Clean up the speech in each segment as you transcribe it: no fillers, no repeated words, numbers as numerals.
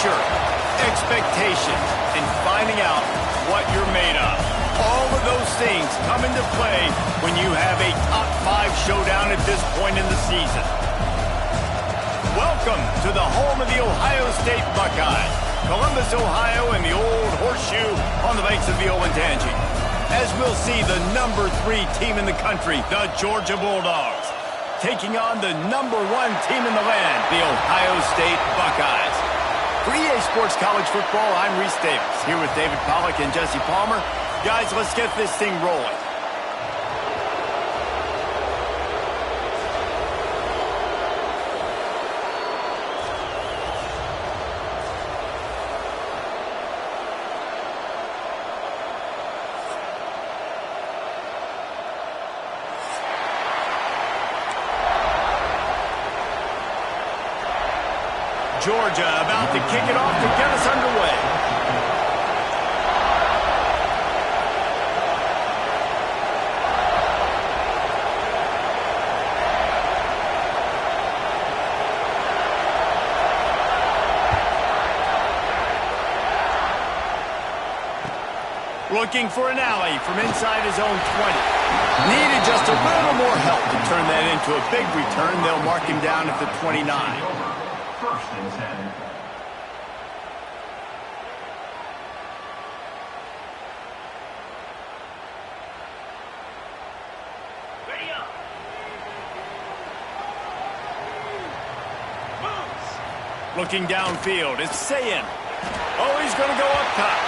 pressure, expectations, and finding out what you're made of. All of those things come into play when you have a top 5 showdown at this point in the season. Welcome to the home of the Ohio State Buckeyes, Columbus, Ohio, and the old horseshoe on the banks of the Ncaa. As we'll see the number 3 team in the country, the Georgia Bulldogs, taking on the number 1 team in the land, the Ohio State Buckeyes. For EA Sports College Football, I'm Reese Davis, here with David Pollack and Jesse Palmer. Guys, let's get this thing rolling. Georgia about to kick it off to get us underway. Looking for an alley from inside his own 20. Needed just a little more help to turn that into a big return. They'll mark him down at the 29. First and 10. Ready up. Moves. Looking downfield, it's Ncaa. Oh, he's going to go up top.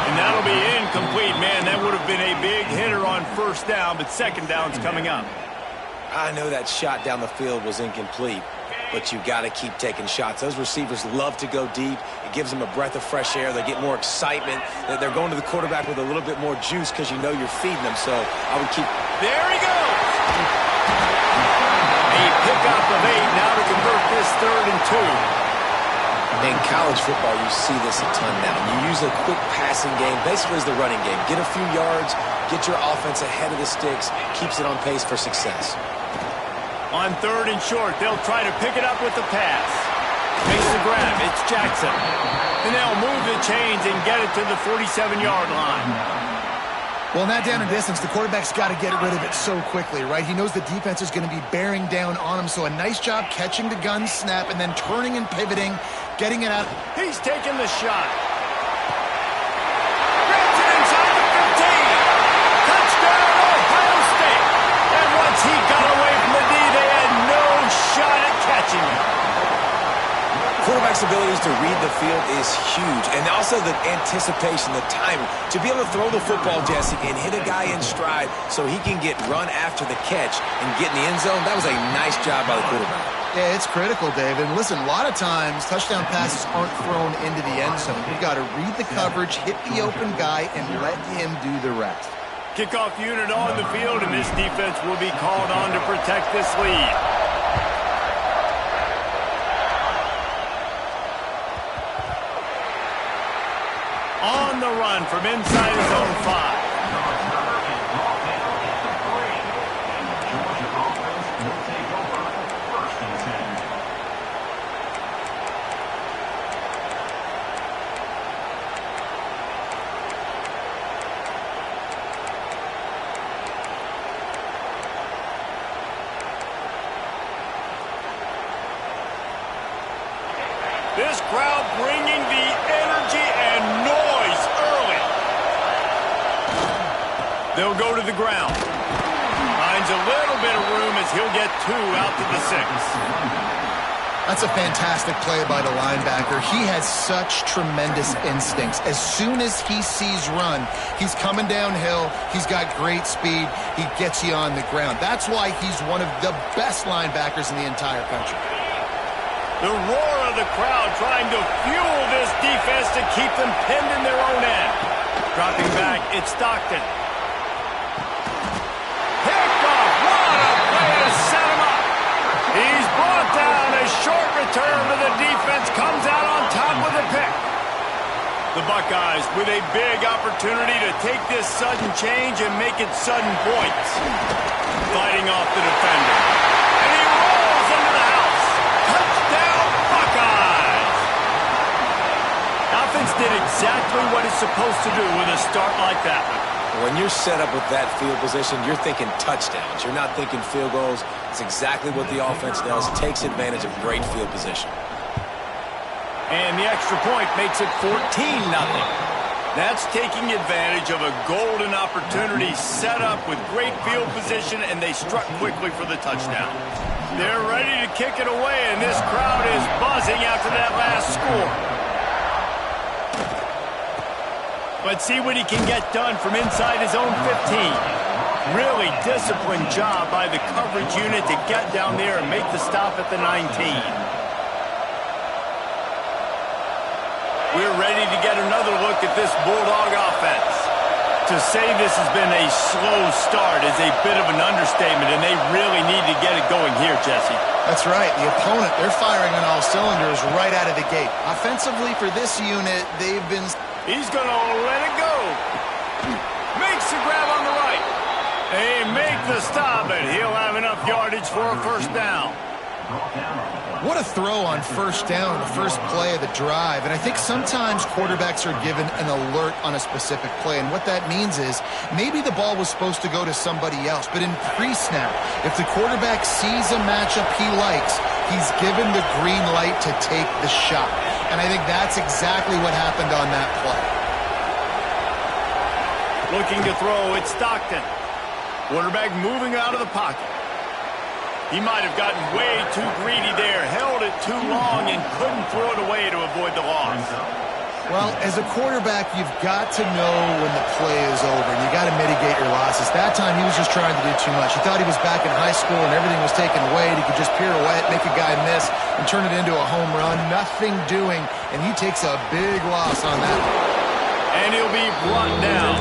And that'll be incomplete, man. That would have been a big hitter on first down, but second down's coming up. I know that shot down the field was incomplete, but you got to keep taking shots. Those receivers love to go deep. It gives them a breath of fresh air. They get more excitement. They're going to the quarterback with a little bit more juice because you know you're feeding them. So I would keep. There he goes. A pickup of 8 now to convert this 3rd and 2. In college football, you see this a ton now. You use a quick passing game, basically as the running game. Get a few yards, get your offense ahead of the sticks, keeps it on pace for success. On 3rd and short, they'll try to pick it up with the pass. Makes the grab. It's Jackson. And they'll move the chains and get it to the 47-yard line. Well, in that down and distance, the quarterback's got to get rid of it so quickly, right? He knows the defense is going to be bearing down on him, so a nice job catching the gun snap and then turning and pivoting, getting it out. He's taking the shot. Grabs it inside the 15. Touchdown, Ohio State. And once he got away from the D, they had no shot at catching him. Quarterback's abilities to read the field is huge, and also the anticipation, the timing. To be able to throw the football, Jesse, and hit a guy in stride so he can get run after the catch and get in the end zone, that was a nice job by the quarterback. Yeah, it's critical, David. And listen, a lot of times touchdown passes aren't thrown into the end zone. You've got to read the coverage, hit the open guy, and let him do the rest. Kickoff unit on the field, and this defense will be called on to protect this lead. On the run from inside his own 5. This crowd bringing the energy and noise early. They'll go to the ground. Finds a little bit of room as he'll get 2 out to the 6. That's a fantastic play by the linebacker. He has such tremendous instincts. As soon as he sees run, he's coming downhill. He's got great speed. He gets you on the ground. That's why he's one of the best linebackers in the entire country. The roar of the crowd trying to fuel this defense to keep them pinned in their own end. Dropping back, it's Stockton. Picked off. What a play to set him up. He's brought down. A short return, but the defense comes out on top with a pick. The Buckeyes with a big opportunity to take this sudden change and make it sudden points. Fighting off the defender. And he rolls into the house. Touchdown, Buckeyes! exactly what it's supposed to do with a start like that one. When you're set up with that field position, you're thinking touchdowns. You're not thinking field goals. It's exactly what the offense does. Takes advantage of great field position. And the extra point makes it 14-0. That's taking advantage of a golden opportunity set up with great field position, and they struck quickly for the touchdown. They're ready to kick it away, and this crowd is buzzing after that last score. Let's see what he can get done from inside his own 15. Really disciplined job by the coverage unit to get down there and make the stop at the 19. We're ready to get another look at this Bulldog offense. To say this has been a slow start is a bit of an understatement, and they really need to get it going here, Jesse. That's right. The opponent, they're firing on all cylinders right out of the gate. Offensively for this unit, they've been... He's going to let it go. Makes the grab on the right. They make the stop, and he'll have enough yardage for a first down. What a throw on first down, the first play of the drive. And I think sometimes quarterbacks are given an alert on a specific play. And what that means is maybe the ball was supposed to go to somebody else. But in pre-snap, if the quarterback sees a matchup he likes, he's given the green light to take the shot. And I think that's exactly what happened on that play. Looking to throw, it's Stockton. Quarterback moving out of the pocket. He might have gotten way too greedy there, held it too long, and couldn't throw it away to avoid the loss. Well, as a quarterback, you've got to know when the play is over, and you got to mitigate your losses. That time, he was just trying to do too much. He thought he was back in high school and everything was taken away, and he could just peer away, make a guy miss, and turn it into a home run. Nothing doing, and he takes a big loss on that. And he'll be brought down.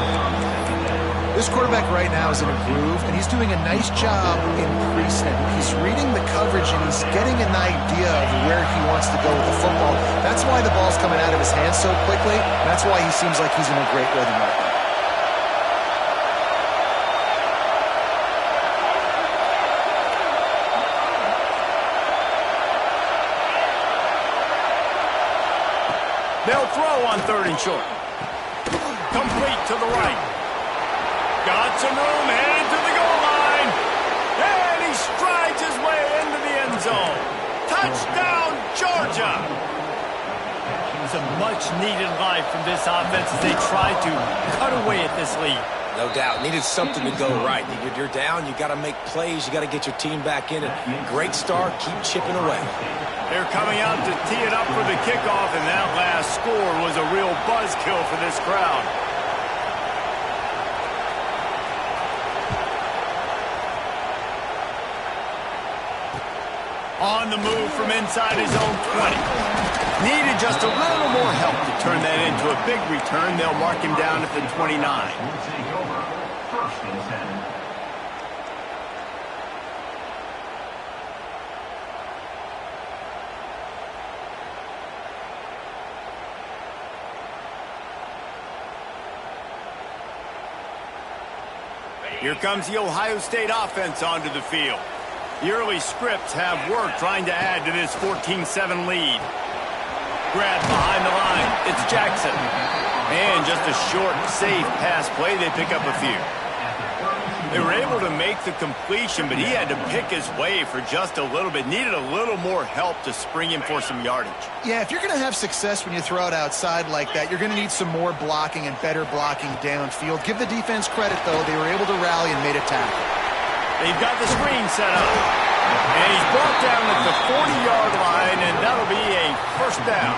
This quarterback right now is in a groove, and he's doing a nice job in pre-snap. He's reading the coverage, and he's getting an idea of where he wants to go with the football. That's why the ball's coming out of his hands so quickly. That's why he seems like he's in a great rhythm right now. They'll throw on 3rd and short. Complete to the right. Got some room, headed to the goal line. And he strides his way into the end zone. Touchdown, Georgia. Some much-needed life from this offense as they try to cut away at this lead. No doubt. Needed something to go right. You're down. You got to make plays. You got to get your team back in it. Great start. Keep chipping away. They're coming out to tee it up for the kickoff, and that last score was a real buzzkill for this crowd. On the move from inside his own 20. Needed just a little more help to turn that into a big return. They'll mark him down at the 29. Will take over. 1st and 10. Here comes the Ohio State offense onto the field. The early scripts have worked trying to add to this 14-7 lead. Grab behind the line. It's Jackson. And just a short, safe pass play. They pick up a few. They were able to make the completion, but he had to pick his way for just a little bit. Needed a little more help to spring him for some yardage. Yeah, if you're going to have success when you throw it outside like that, you're going to need some more blocking and better blocking downfield. Give the defense credit, though. They were able to rally and made a tackle. They've got the screen set up. And he's brought down at the 40-yard line, and that'll be a first down.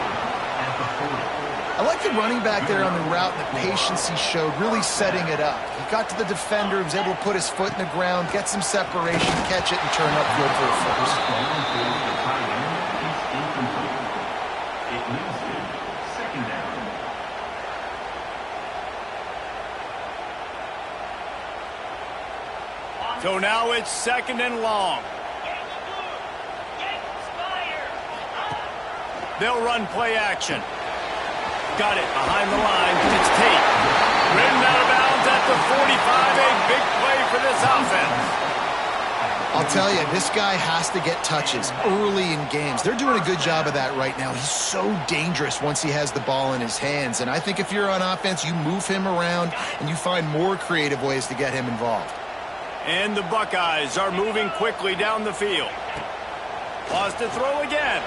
I like the running back there on the route and the patience he showed, really setting it up. He got to the defender, he was able to put his foot in the ground, get some separation, catch it, and turn upfield for a first. It leads to 2nd down. So now it's 2nd and long. They'll run play action. Got it behind the line. It's Tate. Ridden out of bounds at the 45. A big play for this offense. I'll tell you, this guy has to get touches early in games. They're doing a good job of that right now. He's so dangerous once he has the ball in his hands. And I think if you're on offense, you move him around and you find more creative ways to get him involved. And the Buckeyes are moving quickly down the field. Pause to throw again.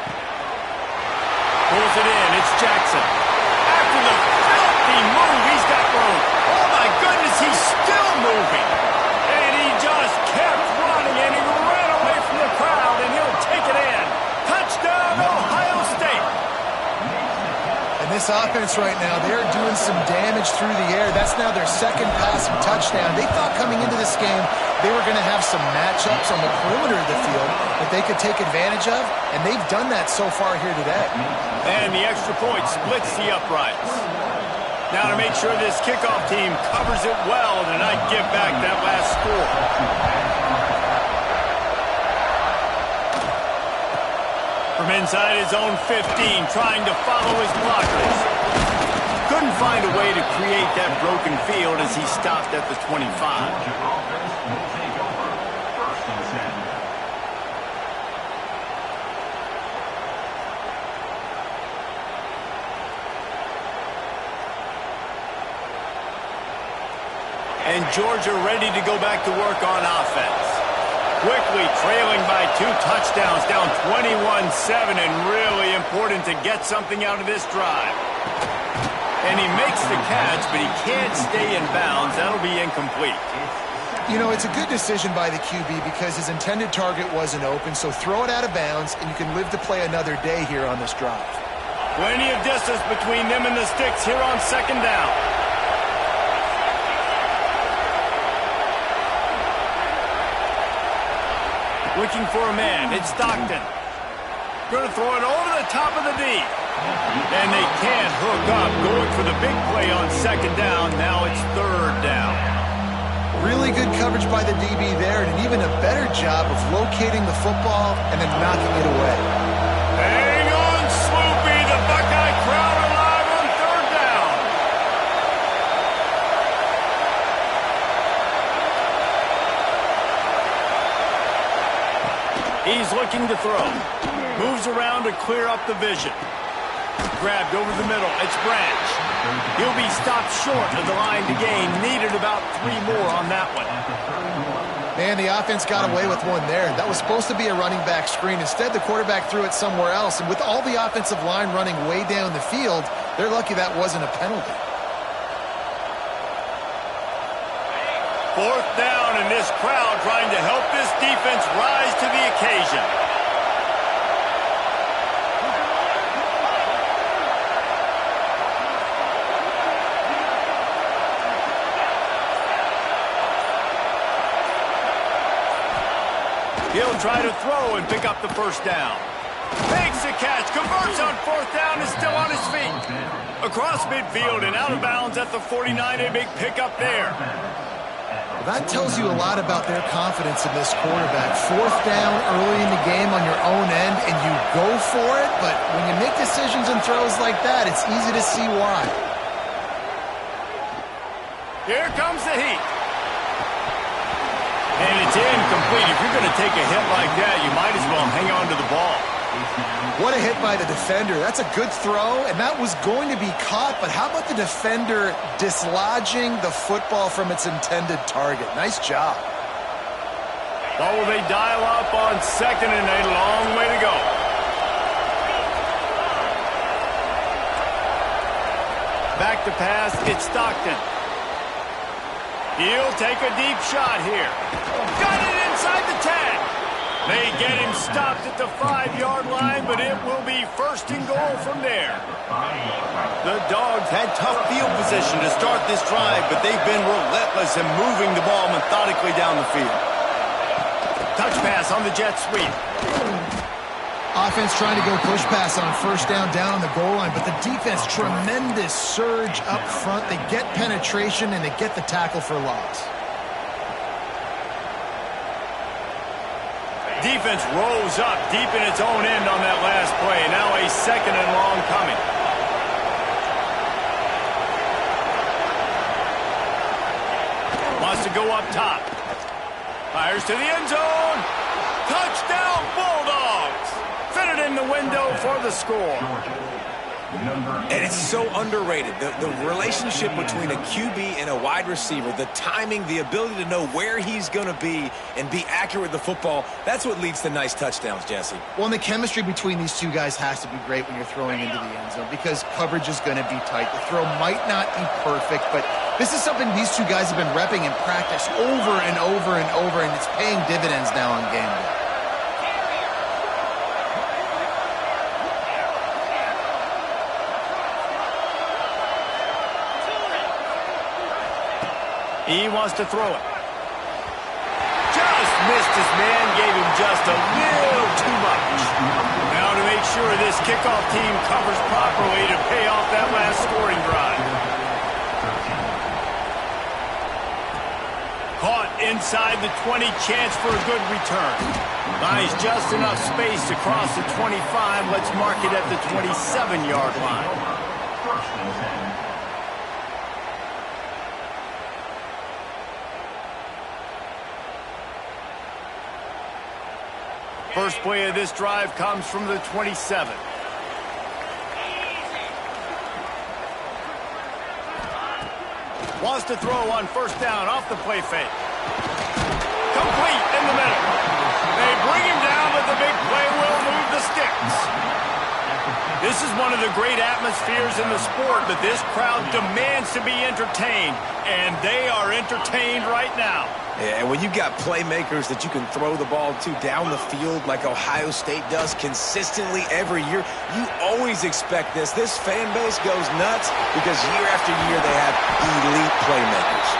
Pulls it in. It's Jackson. After the filthy move, he's got room. Oh, my goodness, he's still moving. And he just kept running, and he ran away from the crowd, and he'll take it in. Touchdown, Ohio State. And this offense right now, they're doing some damage through the air. That's now their second passing touchdown. They thought coming into this game they were going to have some matchups on the perimeter of the field that they could take advantage of, and they've done that so far here today. And the extra point splits the uprights. Now to make sure this kickoff team covers it well and not give back that last score. From inside his own 15, trying to follow his blockers. Couldn't find a way to create that broken field as he stopped at the 25. And Georgia ready to go back to work on offense. Quickly trailing by 2 touchdowns, down 21-7, and really important to get something out of this drive. And he makes the catch, but he can't stay in bounds. That'll be incomplete. You know, it's a good decision by the QB because his intended target wasn't open, so throw it out of bounds, and you can live to play another day here on this drive. Plenty of distance between them and the sticks here on second down. Looking for a man. It's Stockton. Going to throw it over the top of the D. And they can't hook up. Going for the big play on second down. Now it's third down. Really good coverage by the DB there, and even a better job of locating the football and then knocking it away. Hang on, Sloopy. The Buckeye crowd alive on third down. He's looking to throw. Moves around to clear up the vision. Grabbed over the middle. It's Branch. He'll be stopped short of the line to gain. Needed about 3 more on that one. Man, the offense got away with one there. That was supposed to be a running back screen. Instead, the quarterback threw it somewhere else. And with all the offensive line running way down the field, they're lucky that wasn't a penalty. Fourth down, and this crowd trying to help this defense rise to the occasion. He'll try to throw and pick up the first down. Makes the catch, converts on fourth down, is still on his feet. Across midfield and out of bounds at the 49, a big pickup there. That tells you a lot about their confidence in this quarterback. Fourth down early in the game on your own end, and you go for it, but when you make decisions and throws like that, it's easy to see why. Here comes the heat. And it's incomplete. If you're going to take a hit like that, you might as well hang on to the ball. What a hit by the defender. That's a good throw, and that was going to be caught, but how about the defender dislodging the football from its intended target? Nice job. Oh, will they dial up on second, and a long way to go. Back to pass, it's Stockton. He'll take a deep shot here. Got it inside the 10. They get him stopped at the 5-yard line, but it will be first and goal from there. The Dogs had tough field position to start this drive, but they've been relentless in moving the ball methodically down the field. Touch pass on the jet sweep. Offense trying to go push pass on first down on the goal line, but the defense, tremendous surge up front. They get penetration, and they get the tackle for loss. Defense rolls up deep in its own end on that last play. Now a second and long coming. Wants to go up top. Fires to the end zone. window for the score. And it's so underrated. The relationship between a QB and a wide receiver, the timing, the ability to know where he's going to be and be accurate with the football, that's what leads to nice touchdowns, Jesse. Well, and the chemistry between these two guys has to be great when you're throwing into the end zone because coverage is going to be tight. The throw might not be perfect, but this is something these two guys have been repping in practice over and over and over, and it's paying dividends now on game day. He wants to throw it. Just missed his man, gave him just a little too much. Now to make sure this kickoff team covers properly to pay off that last scoring drive. Caught inside the 20, chance for a good return. Buys just enough space to cross the 25. Let's mark it at the 27-yard line. First and 10. First play of this drive comes from the 27. Wants to throw on first down off the play fake. Complete in the middle. They bring him down, but the big play will move the sticks. This is one of the great atmospheres in the sport, but this crowd demands to be entertained, and they are entertained right now. Yeah, and when you've got playmakers that you can throw the ball to down the field like Ohio State does consistently every year, you always expect this. This fan base goes nuts because year after year they have elite playmakers.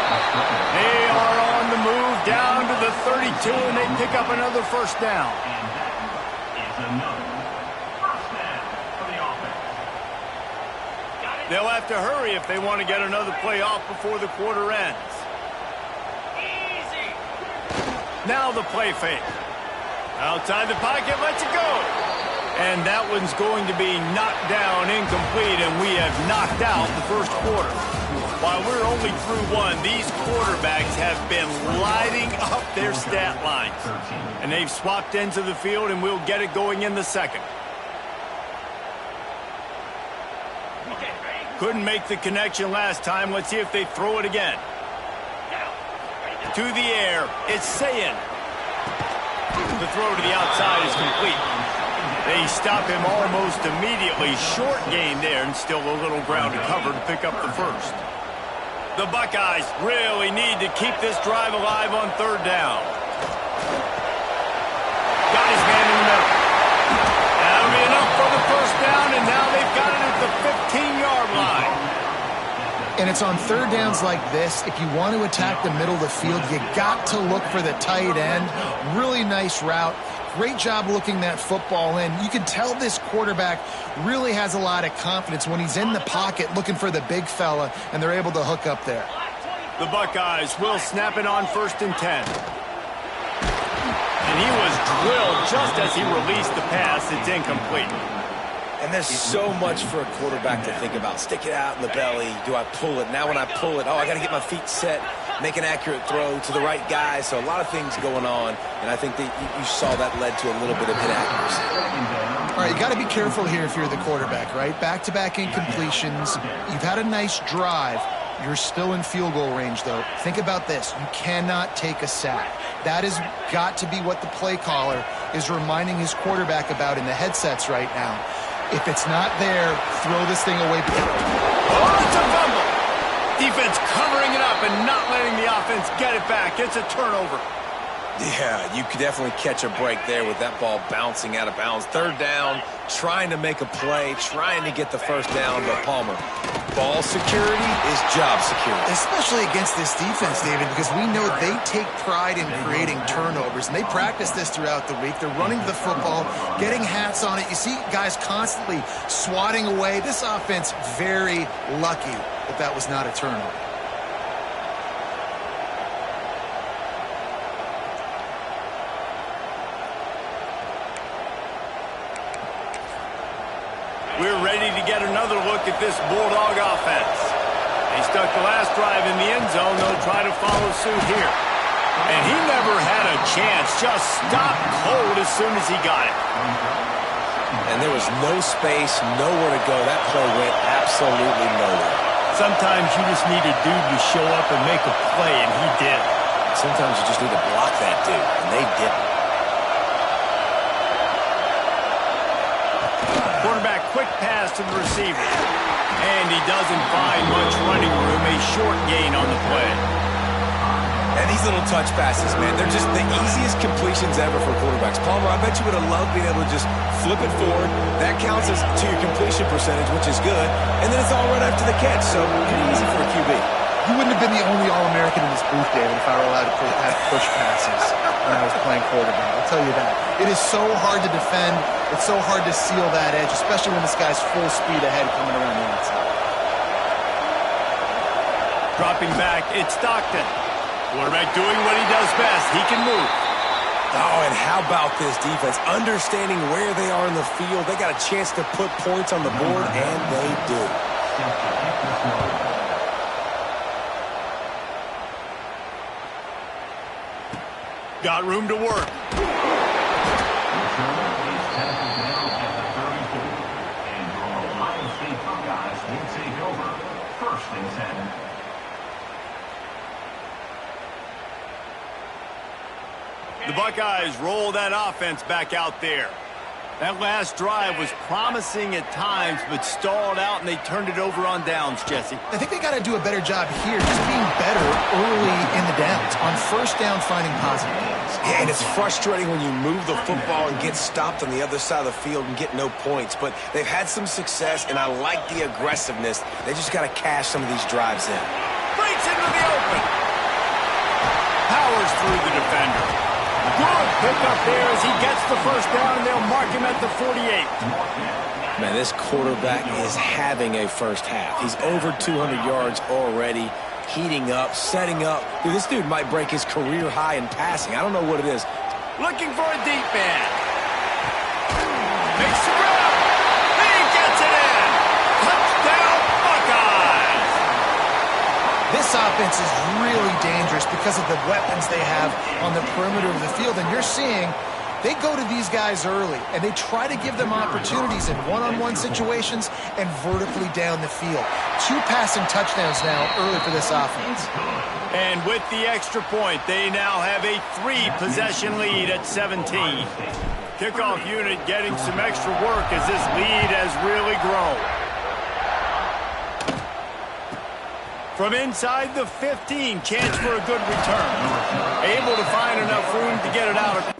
They are on the move down to the 32, and they pick up another first down. And that is another first down for the offense. They'll have to hurry if they want to get another play off before the quarter ends. Now the play fake. Outside the pocket, lets it go. And that one's going to be knocked down, incomplete, and we have knocked out the first quarter. While we're only through one, these quarterbacks have been lighting up their stat lines. And they've swapped ends of the field, and we'll get it going in the second. Couldn't make the connection last time. Let's see if they throw it again. To the air, it's Ncaa. The throw to the outside is complete. They stop him almost immediately. Short gain there, and still a little ground to cover to pick up the first. The Buckeyes really need to keep this drive alive on third down. Got his man in the middle. That'll be enough for the first down, and now they've got it at the 15-yard line. And it's on third downs like this, if you want to attack the middle of the field, you got to look for the tight end. Really nice route. Great job looking that football in. You can tell this quarterback really has a lot of confidence when he's in the pocket looking for the big fella, and they're able to hook up there. The Buckeyes will snap it on first and 10. And he was drilled just as he released the pass. It's incomplete. And there's so much for a quarterback to think about. Stick it out in the belly. Do I pull it? Now when I pull it, I got to get my feet set, make an accurate throw to the right guy. So a lot of things going on, and I think that you saw that led to a little bit of inaccuracy. All right, you got to be careful here if you're the quarterback, right? Back-to-back incompletions. You've had a nice drive. You're still in field goal range, though. Think about this. You cannot take a sack. That has got to be what the play caller is reminding his quarterback about in the headsets right now. If it's not there, throw this thing away. Oh, it's a fumble. Defense covering it up and not letting the offense get it back. It's a turnover. Yeah, you could definitely catch a break there with that ball bouncing out of bounds. Third down, trying to make a play, trying to get the first down, but Palmer, ball security is job security. Especially against this defense, David, because we know they take pride in creating turnovers, and they practice this throughout the week. They're running the football, getting hats on it. You see guys constantly swatting away. This offense, very lucky that that was not a turnover. We're ready to get another look at this Bulldog offense. They stuck the last drive in the end zone. They'll try to follow suit here. And he never had a chance. Just stopped cold as soon as he got it. And there was no space, nowhere to go. That play went absolutely nowhere. Sometimes you just need a dude to show up and make a play, and he did. Sometimes you just need to block that dude, and they didn't. Quarterback quick pass to the receiver. And he doesn't find much running room. A short gain on the play. And these little touch passes, man, they're just the easiest completions ever for quarterbacks. Palmer, I bet you would have loved being able to just flip it forward. That counts as to your completion percentage, which is good. And then it's all right after the catch, so pretty easy for a QB. You wouldn't have been the only All-American in this booth, David, if I were allowed to have push passes when I was playing quarterback. I'll tell you that. It is so hard to defend. It's so hard to seal that edge, especially when this guy's full speed ahead coming around the outside. Dropping back, it's Stockton. Quarterback doing what he does best. He can move. Oh, and how about this defense? Understanding where they are in the field. They got a chance to put points on the board, and they do. Got room to work. The Buckeyes roll that offense back out there. That last drive was promising at times, but stalled out, and they turned it over on downs, Jesse. I think they got to do a better job here, just being better early in the downs. On first down, finding positive gains. Yeah, and it's frustrating when you move the football and get stopped on the other side of the field and get no points. But they've had some success, and I like the aggressiveness. They just got to cash some of these drives in. Breaks into the open. Powers through the defender. Good pickup there as he gets the first down, and they'll mark him at the 48. Man, this quarterback is having a first half. He's over 200 yards already, heating up, setting up. Dude, this dude might break his career high in passing. I don't know what it is. Looking for a deep man. Makes the grab. He gets it in. Touchdown, Buckeyes. This offense is really dangerous because of the weapons they have on the perimeter of the field. And you're seeing they go to these guys early, and they try to give them opportunities in one-on-one situations and vertically down the field. 2 passing touchdowns now early for this offense. And with the extra point, they now have a 3-possession lead at 17. Kickoff unit getting some extra work as this lead has really grown. From inside the 15, chance for a good return. Able to find enough room to get it out of.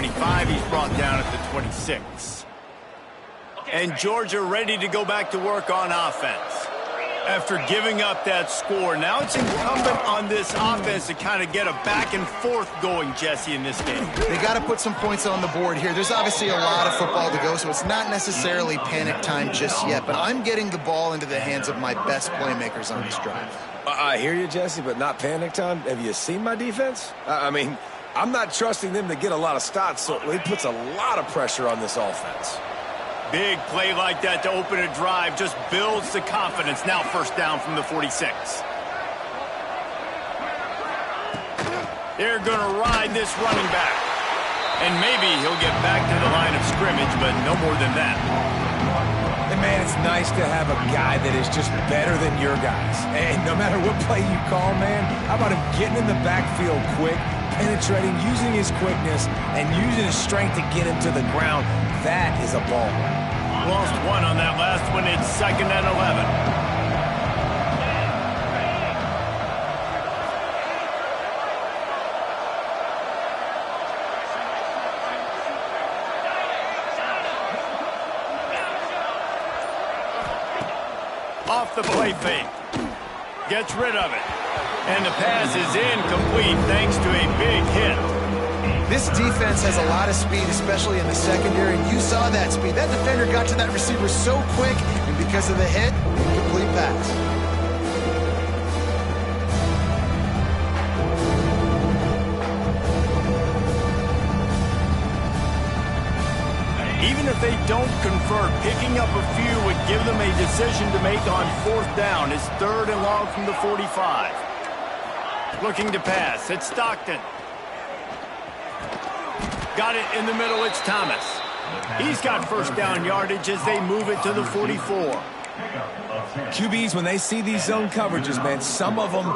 25. He's brought down at the 26. And Georgia ready to go back to work on offense. After giving up that score, now it's incumbent on this offense to kind of get a back and forth going, Jesse, in this game. They got to put some points on the board here. There's obviously a lot of football to go, so it's not necessarily panic time just yet, but I'm getting the ball into the hands of my best playmakers on this drive. I hear you, Jesse, but not panic time. Have you seen my defense? I mean, I'm not trusting them to get a lot of stops, so it puts a lot of pressure on this offense. Big play like that to open a drive just builds the confidence. Now first down from the 46. They're going to ride this running back. And maybe he'll get back to the line of scrimmage, but no more than that. And, man, it's nice to have a guy that is just better than your guys. And no matter what play you call, man, how about him getting in the backfield quick, penetrating, using his quickness, and using his strength to get him to the ground. That is a ball. Lost one on that last one. It's 2nd and 11. Off the play fake. Gets rid of it. And the pass is incomplete thanks to a big hit. This defense has a lot of speed, especially in the secondary, and you saw that speed. That defender got to that receiver so quick, and because of the hit, incomplete pass. Even if they don't convert, picking up a few would give them a decision to make on 4th down. It's 3rd and long from the 45. Looking to pass. It's Stockton. Got it in the middle. It's Thomas. He's got first down yardage as they move it to the 44. QBs, when they see these zone coverages, man, some of them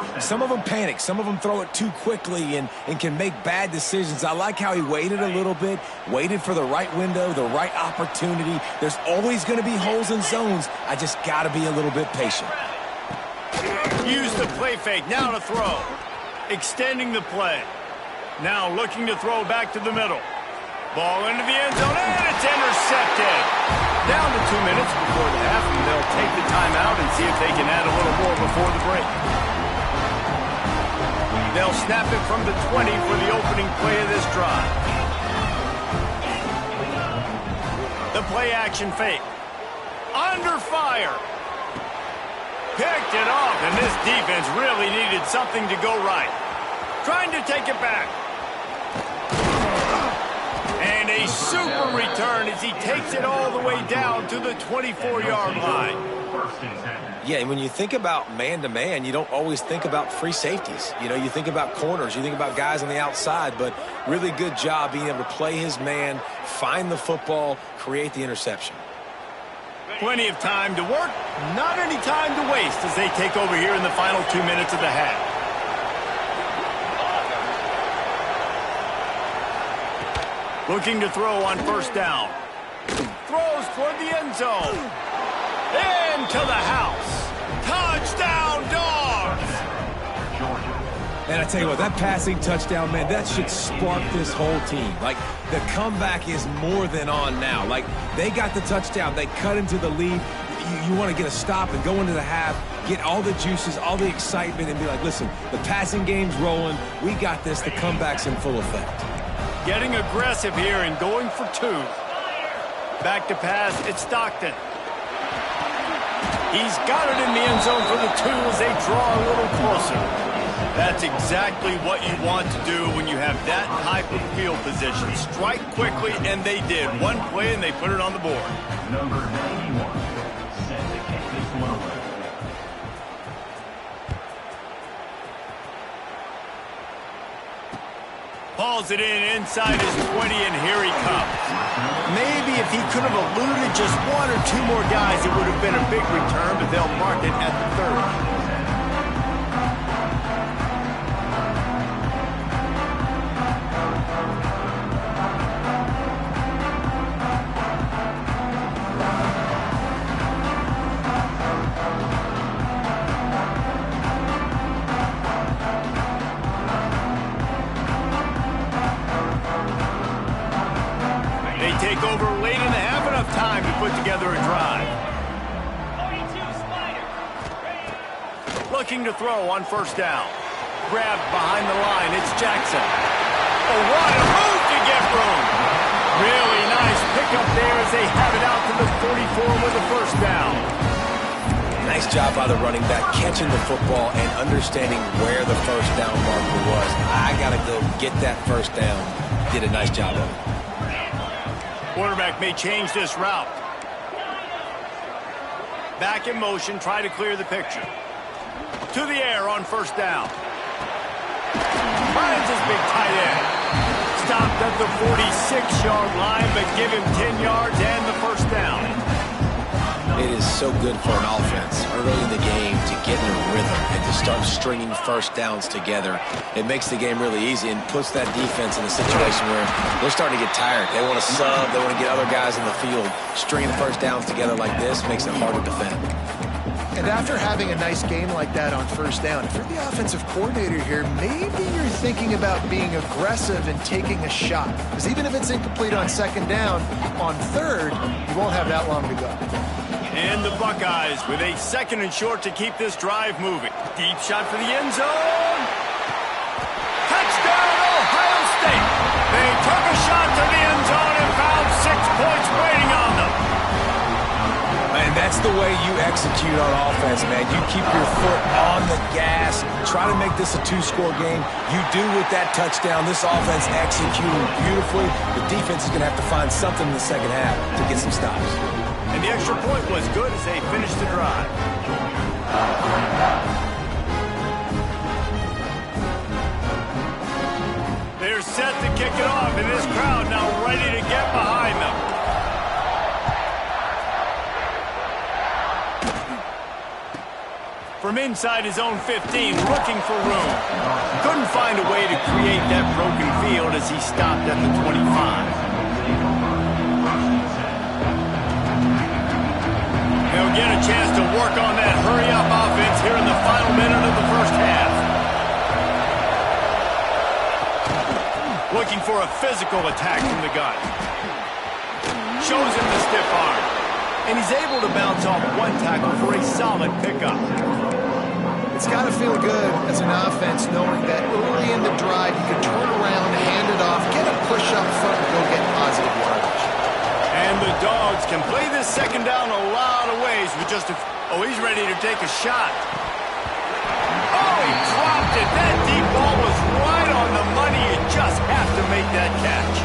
panic. Some of them throw it too quickly and can make bad decisions. I like how he waited a little bit, waited for the right window, the right opportunity. There's always going to be holes in zones. I just got to be a little bit patient. Use the play fake. Now to throw. Extending the play. Now looking to throw back to the middle. Ball into the end zone, and it's intercepted. Down to 2 minutes before the half, and they'll take the timeout and see if they can add a little more before the break. They'll snap it from the 20 for the opening play of this drive. The play action fake. Under fire. Picked it off, and this defense really needed something to go right. Trying to take it back. And a super return as he takes it all the way down to the 24-yard line. Yeah, and when you think about man-to-man, you don't always think about free safeties. You know, you think about corners, you think about guys on the outside, but really good job being able to play his man, find the football, create the interception. Plenty of time to work, not any time to waste as they take over here in the final 2 minutes of the half. Looking to throw on first down. Throws toward the end zone. Into the house. Touchdown, Dogs! And I tell you what, that passing touchdown, man, that should spark this whole team. Like, the comeback is more than on now. Like, they got the touchdown. They cut into the lead. You want to get a stop and go into the half, get all the juices, all the excitement, and be like, listen, the passing game's rolling. We got this. The comeback's in full effect. Getting aggressive here and going for 2. Back to pass, it's Stockton. He's got it in the end zone for the 2 as they draw a little closer. That's exactly what you want to do when you have that type of field position. Strike quickly, and they did. One play, and they put it on the board. Number 91, set to kick this one away. Hauls it in inside his 20, and here he comes. Maybe if he could have eluded just 1 or 2 more guys, it would have been a big return, but they'll mark it at the 30. looking to throw on first down. Grabbed behind the line, it's Jackson. Oh, what a move to get room. Really nice pickup there as they have it out to the 44 with a first down. Nice job by the running back, catching the football and understanding where the first down marker was. I got to go get that first down. Did a nice job of it. Quarterback may change this route. Back in motion, try to clear the picture. To the air on first down. Finds his big tight end. Stopped at the 46-yard line, but give him 10 yards and the first down. It is so good for an offense early in the game to get in a rhythm and to start stringing first downs together. It makes the game really easy and puts that defense in a situation where they're starting to get tired. They want to sub. They want to get other guys in the field. Stringing first downs together like this makes it hard to defend. And after having a nice game like that on first down, if you're the offensive coordinator here, maybe you're thinking about being aggressive and taking a shot. Because even if it's incomplete on second down, on third, you won't have that long to go. And the Buckeyes with a second and short to keep this drive moving. Deep shot for the end zone. Touchdown, Ohio State. They took a shot to the end zone and found 6 points waiting on them. And that's the way you execute on offense, man. You keep your foot on the gas. Try to make this a two-score game. You do with that touchdown. This offense executing beautifully. The defense is going to have to find something in the second half to get some stops. And the extra point was good as they finished the drive. They're set to kick it off, and this crowd now ready to get behind them. From inside his own 15, looking for room. Couldn't find a way to create that broken field as he stopped at the 25. He'll get a chance to work on that hurry-up offense here in the final minute of the first half. Looking for a physical attack from the gun. Shows him the stiff arm. And he's able to bounce off one tackle for a solid pickup. It's got to feel good as an offense knowing that early in the drive you can turn around, hand it off, get a push up front, and go get positive yardage. And the Dogs can play this second down a lot of ways with just a... Oh, he's ready to take a shot. Oh, he dropped it. That deep ball was right on the money. You just have to make that catch.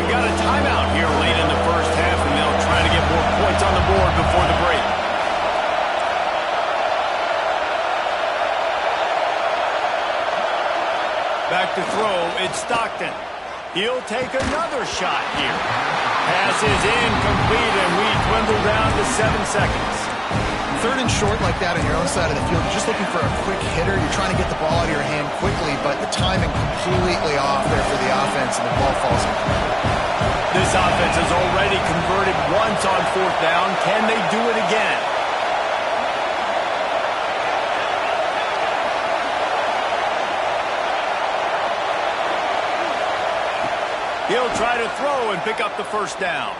We got a timeout here late in the first half, and they'll try to get more points on the board before the break. Back to throw, it's Stockton. He'll take another shot here. Pass is incomplete, and we dwindle down to 7 seconds. Third and short like that on your own side of the field, you're just looking for a quick hitter. You're trying to get the ball out of your hand quickly, but the timing completely off there for the offense, and the ball falls incomplete. This offense has already converted once on fourth down. Can they do it again? He'll try to throw and pick up the first down.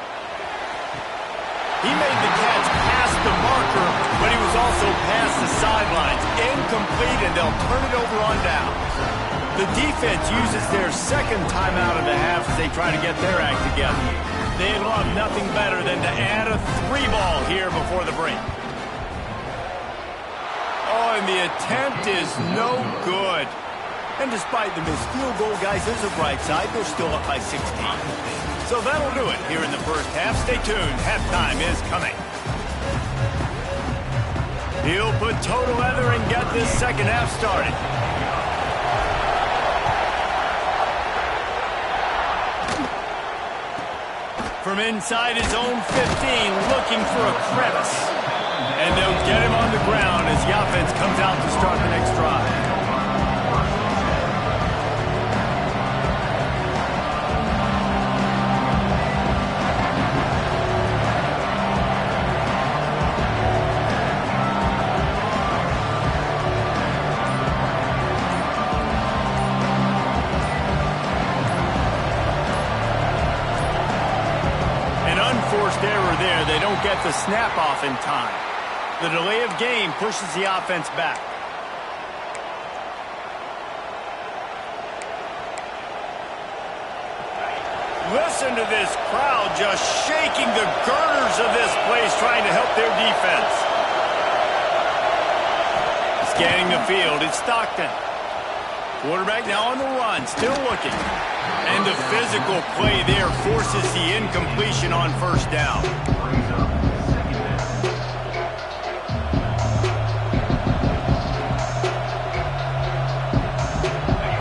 He made the catch past the marker, but he was also past the sidelines. Incomplete, and they'll turn it over on downs. The defense uses their second timeout of the half as they try to get their act together. They love nothing better than to add a 3-ball here before the break. Oh, and the attempt is no good. And despite the missed field goal, guys, there's a bright side. They're still up by 16. So that'll do it here in the first half. Stay tuned. Halftime is coming. He'll put total leather and get this second half started. From inside his own 15, looking for a crevice. And they'll get him on the ground as the offense comes out to start the next drive. Forced error there. They don't get the snap off in time. The delay of game pushes the offense back. Listen to this crowd just shaking the girders of this place, trying to help their defense. Scanning the field, it's Stockton. Quarterback now on the run, still looking. And the physical play there forces the incompletion on first down.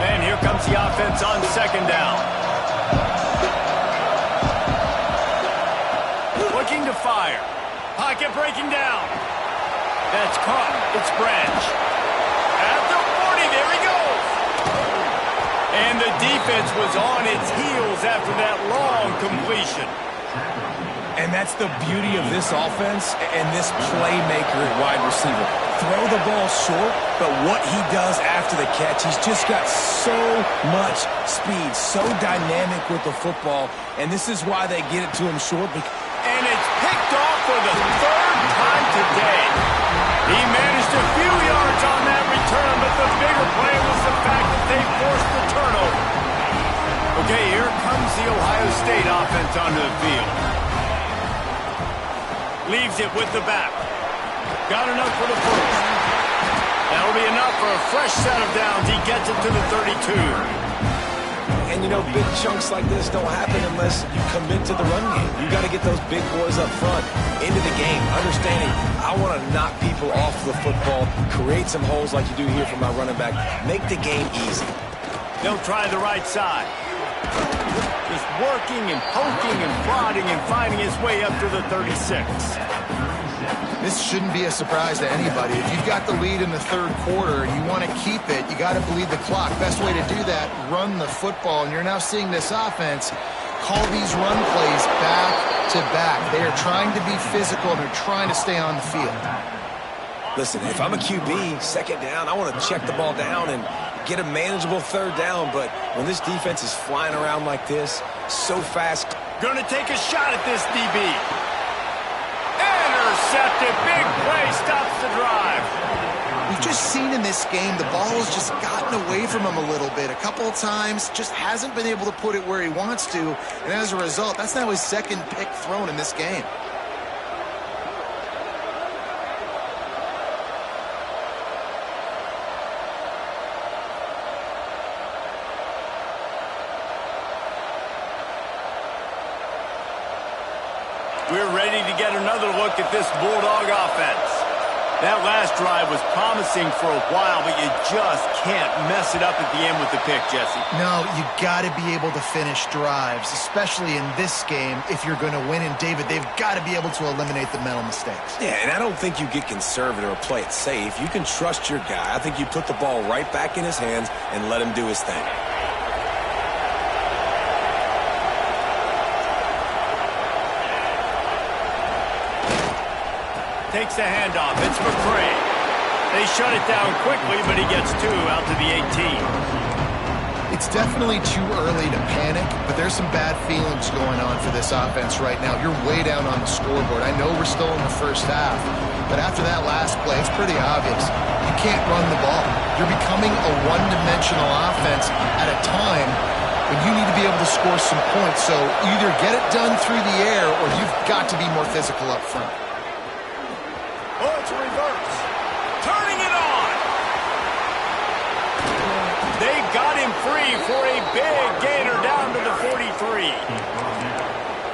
And here comes the offense on second down. Looking to fire. Pocket breaking down. That's caught. It's Branch. At the 40, there he goes. And the defense was on its heels after that long completion. And that's the beauty of this offense and this playmaker at wide receiver. Throw the ball short, but what he does after the catch, he's just got so much speed, so dynamic with the football, and this is why they get it to him short. And it's picked off for the third time today. He managed a few yards on that return, but the bigger play was the fact that they forced the turnover. Okay, here comes the Ohio State offense onto the field. Leaves it with the back. Got enough for the first. That'll be enough for a fresh set of downs. He gets it to the 32. And, you know, big chunks like this don't happen unless you commit to the run game. You got to get those big boys up front into the game, understanding I want to knock people off the football, create some holes like you do here for my running back, make the game easy. They'll try the right side. Just working and poking and prodding and finding his way up to the 36. This shouldn't be a surprise to anybody. If you've got the lead in the third quarter and you want to keep it, you got to bleed the clock. Best way to do that, run the football. And you're now seeing this offense call these run plays back to back. They are trying to be physical and they're trying to stay on the field. Listen, if I'm a QB, second down, I want to check the ball down and get a manageable third down. But when this defense is flying around like this, so fast. Gonna take a shot at this DB. Intercepted. Big play stops the drive. We've just seen in this game the ball has just gotten away from him a little bit. A couple of times, just hasn't been able to put it where he wants to. And as a result, that's now his second pick thrown in this game. We're ready to get another look at this Bulldog offense. That last drive was promising for a while, but you just can't mess it up at the end with the pick, Jesse. No, you got to be able to finish drives, especially in this game if you're going to win. And, David, they've got to be able to eliminate the mental mistakes. Yeah, and I don't think you get conservative or play it safe. You can trust your guy. I think you put the ball right back in his hands and let him do his thing. Takes the handoff. It's McCray. They shut it down quickly, but he gets two out to the 18. It's definitely too early to panic, but there's some bad feelings going on for this offense right now. You're way down on the scoreboard. I know we're still in the first half, but after that last play, it's pretty obvious. You can't run the ball. You're becoming a one-dimensional offense at a time when you need to be able to score some points. So either get it done through the air or you've got to be more physical up front. Oh, it's a reverse. Turning it on. They got him free for a big gainer down to the 43.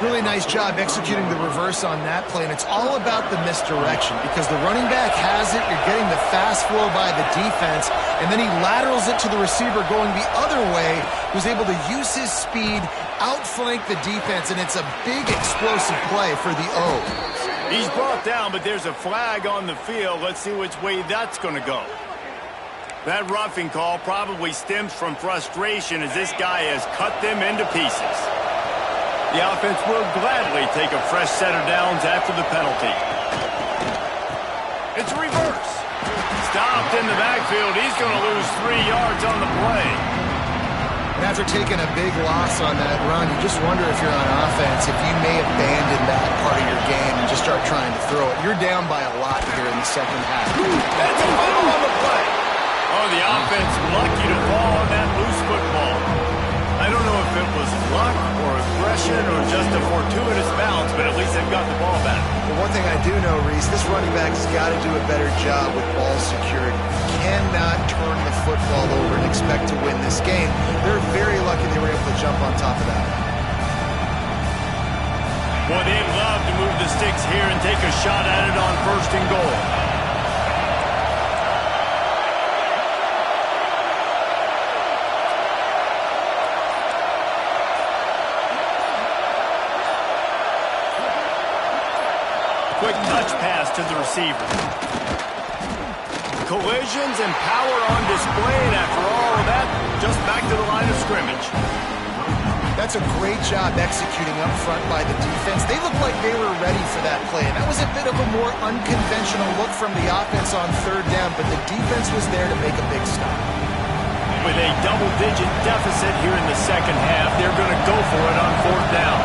Really nice job executing the reverse on that play, and it's all about the misdirection because the running back has it, you're getting the fast flow by the defense, and then he laterals it to the receiver going the other way, who's able to use his speed, outflank the defense, and it's a big explosive play for the O. He's brought down, but there's a flag on the field. Let's see which way that's going to go. That roughing call probably stems from frustration as this guy has cut them into pieces. The offense will gladly take a fresh set of downs after the penalty. It's a reverse. Stopped in the backfield. He's going to lose 3 yards on the play. And after taking a big loss on that run, you just wonder if you're on offense, if you may abandon that part of your game and just start trying to throw it. You're down by a lot here in the second half. That's a foul on the play. Oh, the offense lucky to fall on that loose football. I don't know if it was luck or aggression or just a fortuitous bounce, but at least they've got the ball back. Well, one thing I do know, Reese, this running back has got to do a better job with ball security. Cannot turn the football over and expect to win this game. They're very lucky they were able to jump on top of that. Boy, they'd love to move the sticks here and take a shot at it on 1st and goal. Quick touch pass to the receiver. Collisions and power on display, and after all of that, just back to the line of scrimmage. That's a great job executing up front by the defense. They looked like they were ready for that play, and that was a bit of a more unconventional look from the offense on 3rd down, but the defense was there to make a big stop. With a double-digit deficit here in the second half, they're going to go for it on 4th down.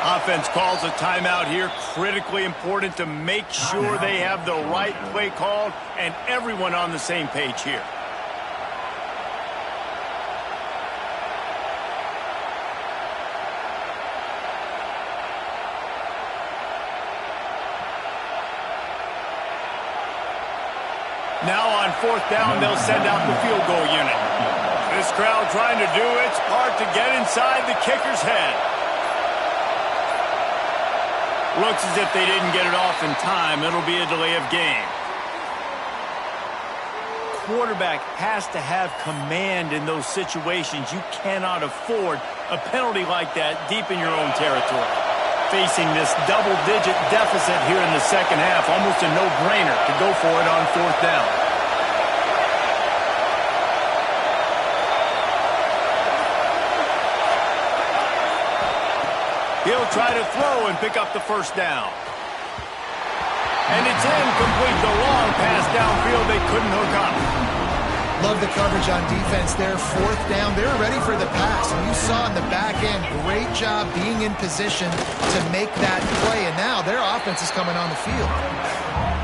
Offense calls a timeout here. Critically important to make sure they have the right play called and everyone on the same page here. Now on 4th down, they'll send out the field goal unit. This crowd trying to do its part to get inside the kicker's head. Looks as if they didn't get it off in time. It'll be a delay of game. Quarterback has to have command in those situations. You cannot afford a penalty like that deep in your own territory. Facing this double-digit deficit here in the second half, almost a no-brainer to go for it on 4th down. He'll try to throw and pick up the 1st down. And it's incomplete. The long pass downfield, they couldn't hook up. Love the coverage on defense there. 4th down, they're ready for the pass. And you saw in the back end, great job being in position to make that play. And now their offense is coming on the field.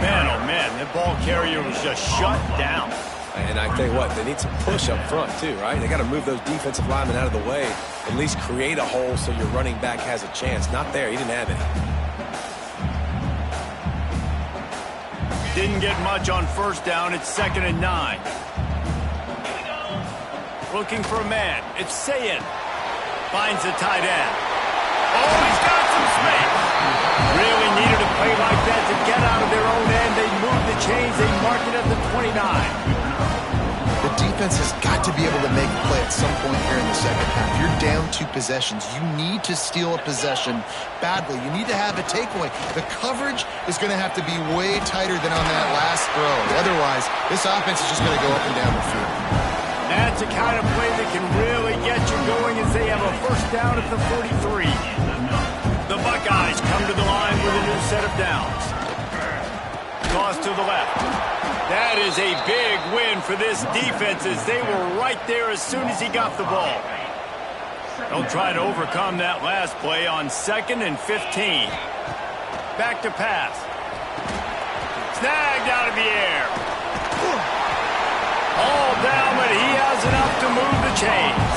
Man, oh man, the ball carrier was just shut down. And I tell you what, they need some push up front too, right? They got to move those defensive linemen out of the way, at least create a hole so your running back has a chance. Not there. He didn't have it. Didn't get much on 1st down. It's 2nd and 9. Looking for a man. It's Ncaa. Finds the tight end. Oh, he's got some space. Really needed a play like that to get out of their own end. They moved the chains. They marked it at the 29. The defense has got to be able to make a play at some point here in the second half. You're down 2 possessions. You need to steal a possession badly. You need to have a takeaway. The coverage is going to have to be way tighter than on that last throw. Otherwise, this offense is just going to go up and down the field. That's a kind of play that can really get you going as they have a 1st down at the 43. The Buckeyes come to the line with a new set of downs. Toss to the left. That is a big win for this defense as they were right there as soon as he got the ball. They'll try to overcome that last play on 2nd and 15. Back to pass. Snagged out of the air. All down, but he has enough to move the chains.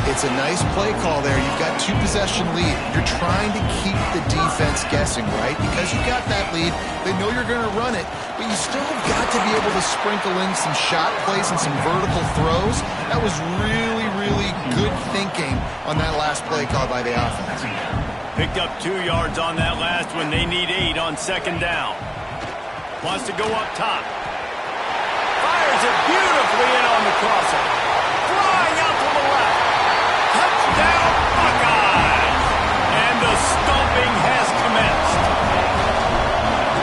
It's a nice play call there. You've got 2 possession lead. You're trying to keep the defense guessing, right? Because you got that lead, they know you're going to run it, but you still have got to be able to sprinkle in some shot plays and some vertical throws. That was really, really good thinking on that last play call by the offense. Picked up 2 yards on that last one. They need 8 on 2nd down. Wants to go up top. Fires it beautifully in on the crosser. Flying out to the left. Touchdown, Buckeyes! And the stomping has commenced.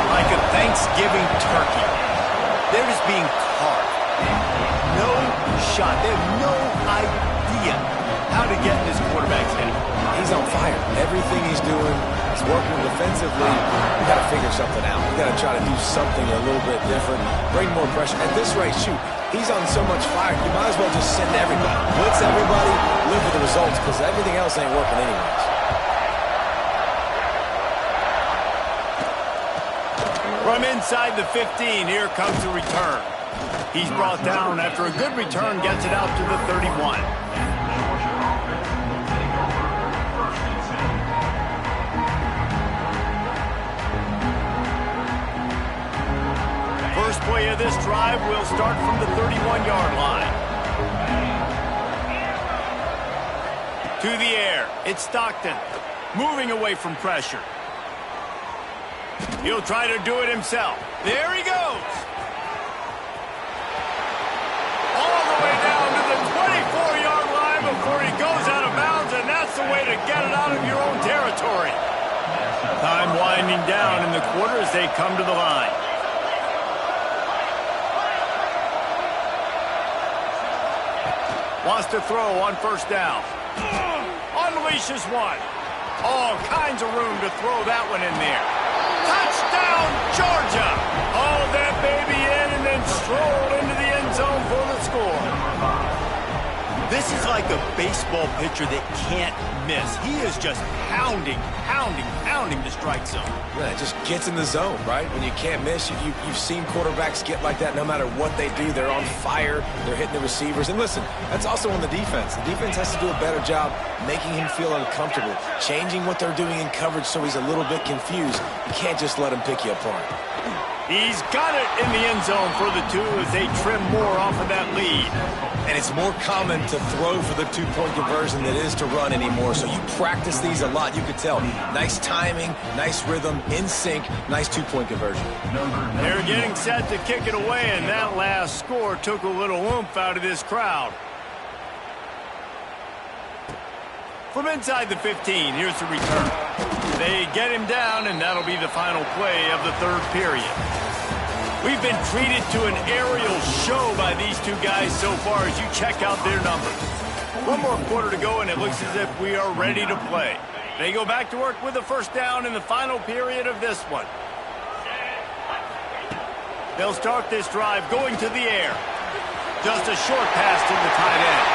Like a Thanksgiving turkey. They're just being carved. shot. They have no idea how to get in this quarterback's head. He's on fire. Everything he's doing is working defensively. We got to figure something out. We got to try to do something a little bit different, bring more pressure. At this rate, shoot, he's on so much fire, you might as well just send everybody. Blitz everybody, live with the results, because everything else ain't working anyways. From inside the 15, here comes the return. He's brought down after a good return, gets it out to the 31. First play of this drive will start from the 31-yard line. To the air, it's Stockton, moving away from pressure. He'll try to do it himself. There he goes. All the way down to the 24-yard line before he goes out of bounds, and that's the way to get it out of your own territory. Time winding down in the quarter as they come to the line. Wants to throw on first down. Unleashes one. All kinds of room to throw that one in there. Touchdown, Georgia! Hauled that baby in and then strolled into the end zone for the score. This is like a baseball pitcher that can't miss. He is just pounding the strike zone. Yeah, it just gets in the zone, right? When you can't miss, you've seen quarterbacks get like that no matter what they do. They're on fire. They're hitting the receivers. And listen, that's also on the defense. The defense has to do a better job making him feel uncomfortable, changing what they're doing in coverage so he's a little bit confused. You can't just let him pick you apart. He's got it in the end zone for the two as they trim more off of that lead. And it's more common to throw for the two-point conversion than it is to run anymore. So you practice these a lot. You could tell. Nice timing, nice rhythm, in sync, nice two-point conversion. They're getting set to kick it away, and that last score took a little oomph out of this crowd. From inside the 15, here's the return. They get him down, and that'll be the final play of the third period. We've been treated to an aerial show by these two guys so far as you check out their numbers. One more quarter to go, and it looks as if we are ready to play. They go back to work with the first down in the final period of this one. They'll start this drive going to the air. Just a short pass to the tight end.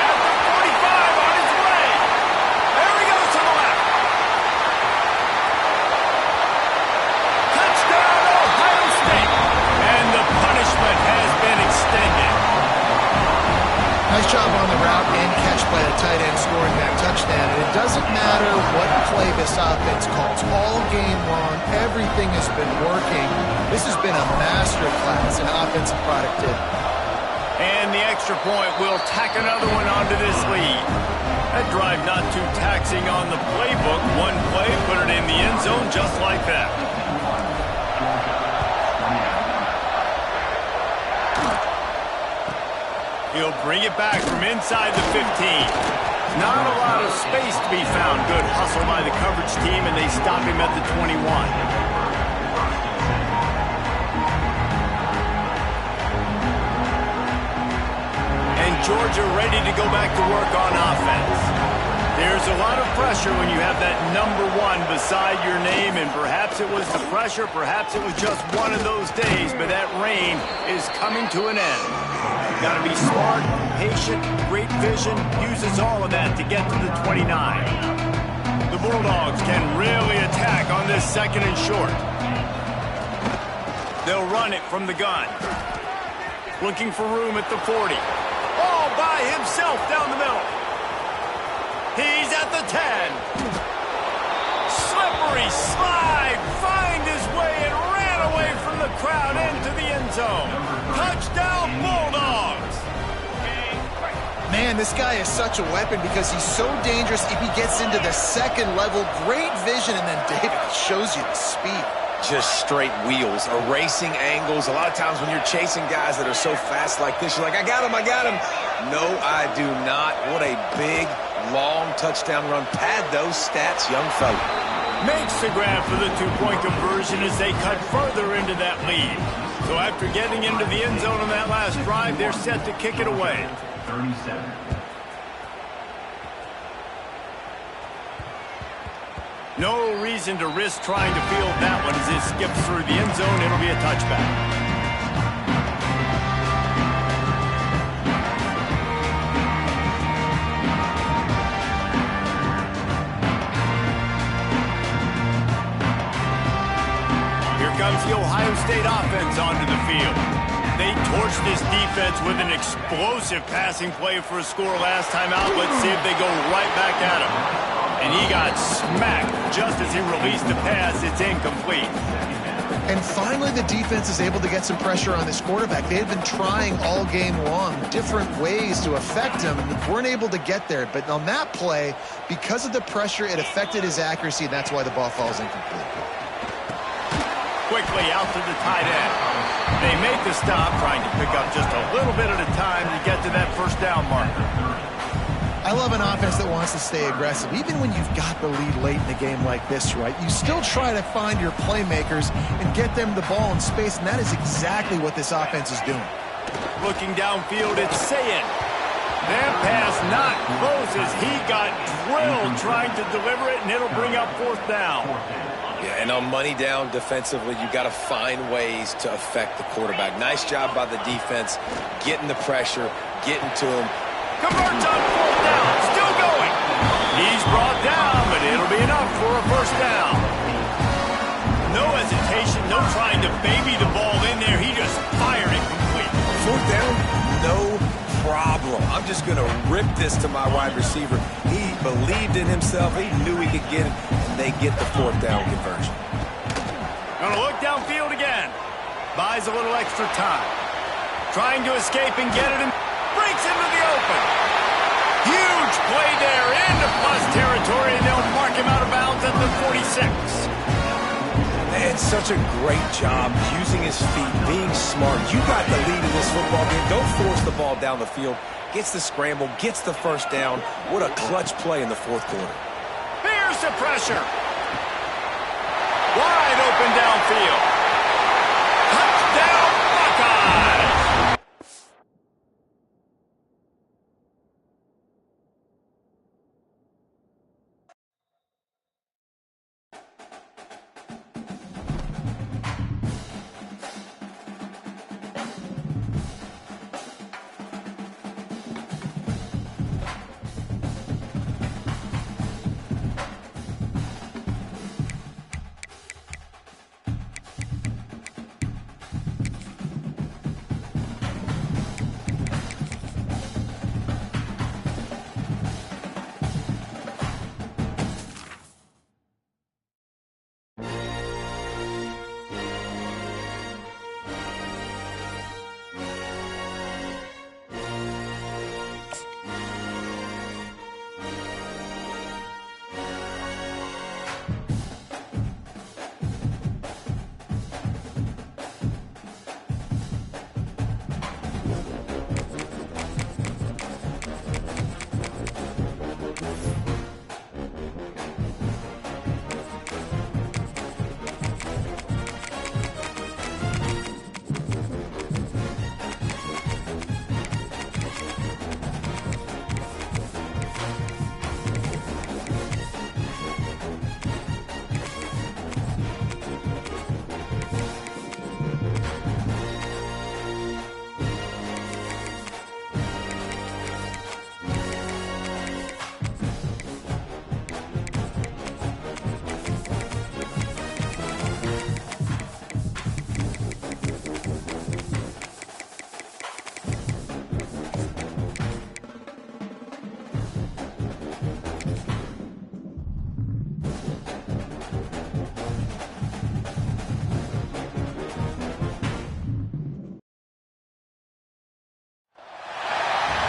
At the 45 on his way. There he goes to the left. Touchdown, Ohio State. And the punishment has been extended. Nice job on the route and catch by the tight end scoring that touchdown. And it doesn't matter what play this offense calls. All game long, everything has been working. This has been a masterclass in offensive productivity. And the extra point will tack another one onto this lead. That drive not too taxing on the playbook. One play, put it in the end zone just like that. He'll bring it back from inside the 15. Not a lot of space to be found. Good hustle by the coverage team, and they stop him at the 21. And Georgia ready to go back to work on offense. There's a lot of pressure when you have that number one beside your name, and perhaps it was the pressure, perhaps it was just one of those days, but that reign is coming to an end. Got to be smart, patient, great vision, uses all of that to get to the 29. The Bulldogs can really attack on this second and short. They'll run it from the gun. Looking for room at the 40. All by himself down the middle. He's at the 10. Slippery slide, find his way and ran away from the crowd into the end zone. Touchdown, Bulldogs. Man, this guy is such a weapon because he's so dangerous if he gets into the second level. Great vision, and then David shows you the speed. Just straight wheels, erasing angles. A lot of times when you're chasing guys that are so fast like this, you're like, I got him. No, I do not. What a big, long touchdown run. Pad those stats, young fella. Makes the grab for the two-point conversion as they cut further into that lead. So after getting into the end zone on that last drive, they're set to kick it away. 37. No reason to risk trying to field that one as it skips through the end zone. It'll be a touchback. Comes the Ohio State offense onto the field. They torched this defense with an explosive passing play for a score last time out. Let's see if they go right back at him. And he got smacked just as he released the pass. It's incomplete. And finally, the defense is able to get some pressure on this quarterback. They had been trying all game long different ways to affect him and weren't able to get there. But on that play, because of the pressure, it affected his accuracy, and that's why the ball falls incomplete. Quickly out to the tight end. They make the stop, trying to pick up just a little bit at a time to get to that first down marker. I love an offense that wants to stay aggressive. Even when you've got the lead late in a game like this, right, you still try to find your playmakers and get them the ball in space, and that is exactly what this offense is doing. Looking downfield, it's Ncaa. That pass not close as he got drilled trying to deliver it, and it'll bring up fourth down. Yeah, and on money down defensively, you got to find ways to affect the quarterback. Nice job by the defense, getting the pressure, getting to him. Converts on fourth down, still going. He's brought down, but it'll be enough for a first down. No hesitation, no trying to baby the ball in there. He just fired it complete. Fourth down, no problem. I'm just going to rip this to my wide receiver. He believed in himself. He knew he could get it, and they get the fourth down conversion. Gonna look downfield again. Buys a little extra time. Trying to escape and get it, and breaks into the open. Huge play there into plus territory, and they'll mark him out of bounds at the 46. And such a great job using his feet, being smart. You got the lead in this football game. Don't force the ball down the field. Gets the scramble, gets the first down. What a clutch play in the fourth quarter. Here's the pressure. Wide open downfield. Touchdown, Buckeyes!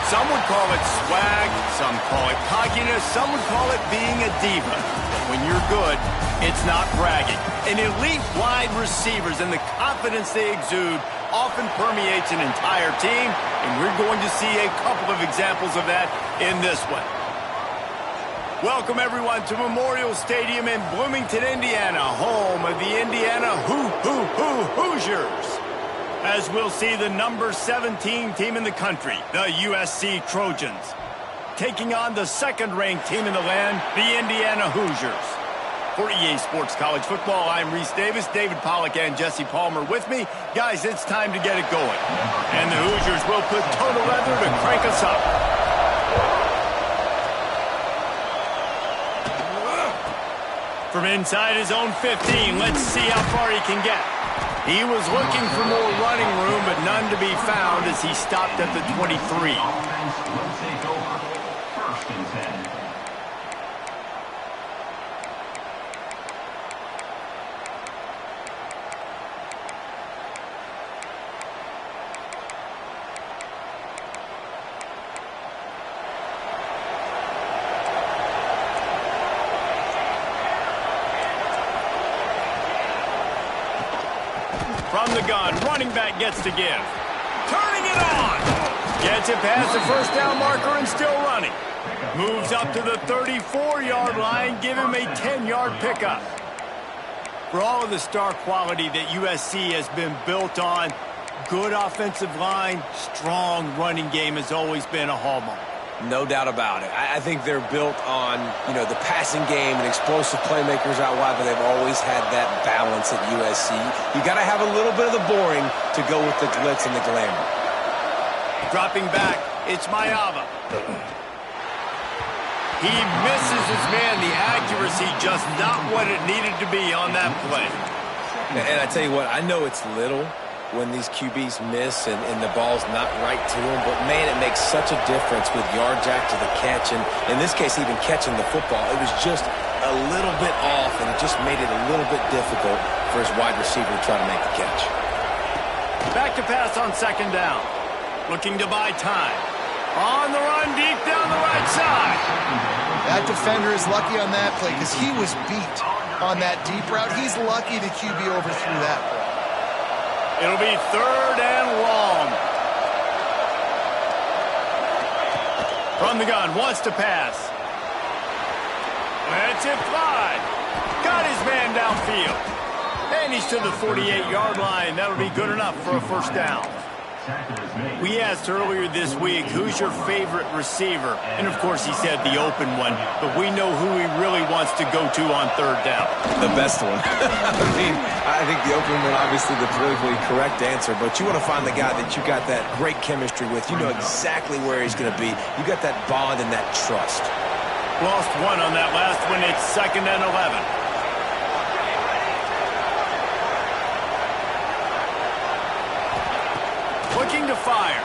Some would call it swag, some call it cockiness, some would call it being a diva. But when you're good, it's not bragging. And elite wide receivers and the confidence they exude often permeates an entire team, and we're going to see a couple of examples of that in this one. Welcome, everyone, to Memorial Stadium in Bloomington, Indiana, home of the Indiana Hoosiers. as we'll see the number 17 team in the country, the USC Trojans, taking on the second-ranked team in the land, the Indiana Hoosiers. For EA Sports College Football, I'm Reese Davis, David Pollack, and Jesse Palmer with me. Guys, it's time to get it going. And the Hoosiers will put total leather to crank us up. From inside his own 15, let's see how far he can get. He was looking for more running room, but none to be found as he stopped at the 23. Let's take over. First and 10. From the gun, running back gets to give. Turning it on. Gets it past the first down marker and still running. Moves up to the 34-yard line, give him a 10-yard pickup. For all of the star quality that USC has been built on, good offensive line, strong running game has always been a hallmark. No doubt about it. I think they're built on, the passing game and explosive playmakers out wide, but they've always had that balance at USC. You got to have a little bit of the boring to go with the glitz and the glamour. Dropping back, it's Ncaa. He misses his man. The accuracy just not what it needed to be on that play. And I tell you what, I know it's little when these QBs miss and the ball's not right to them, but man, it makes such a difference with yards after the catch, and in this case, even catching the football. It was just a little bit off, and it just made it a little bit difficult for his wide receiver to try to make the catch. Back to pass on second down. Looking to buy time. On the run, deep down the right side. That defender is lucky on that play because he was beat on that deep route. He's lucky the QB overthrew that play. It'll be third and long. From the gun, wants to pass. Lets it fly. Got his man downfield. And he's to the 48-yard line. That'll be good enough for a first down. We asked earlier this week, who's your favorite receiver? And, of course, he said the open one. But we know who he really wants to go to on third down. The best one. I think the open one, obviously, the politically correct answer. But you want to find the guy that you got that great chemistry with. You know exactly where he's going to be. You got that bond and that trust. Lost one on that last one. It's second and 11. Looking to fire.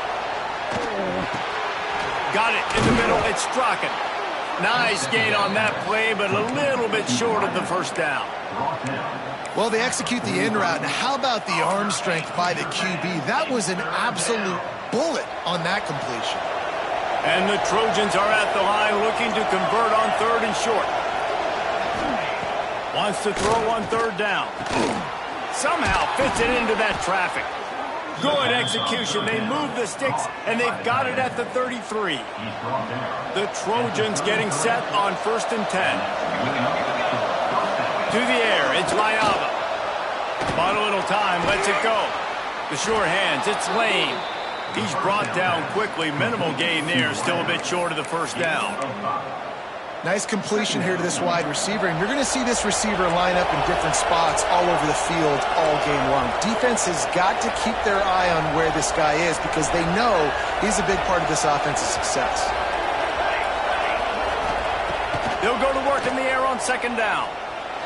Got it in the middle. It's Strachan. Nice gain on that play, but a little bit short of the first down. Well, they execute the in route. Now, how about the arm strength by the QB? That was an absolute bullet on that completion. And the Trojans are at the line looking to convert on third and short. Wants to throw on third down. Somehow fits it into that traffic. Good execution. They move the sticks, and they've got it at the 33. The Trojans getting set on first and 10. To the air, it's Ncaa. Bought a little time, lets it go. The sure hands, it's Lane. He's brought down quickly. Minimal gain there, still a bit short of the first down. Nice completion here to this wide receiver, and you're going to see this receiver line up in different spots all over the field all game long. Defense has got to keep their eye on where this guy is because they know he's a big part of this offense's success. They'll go to work in the air on second down.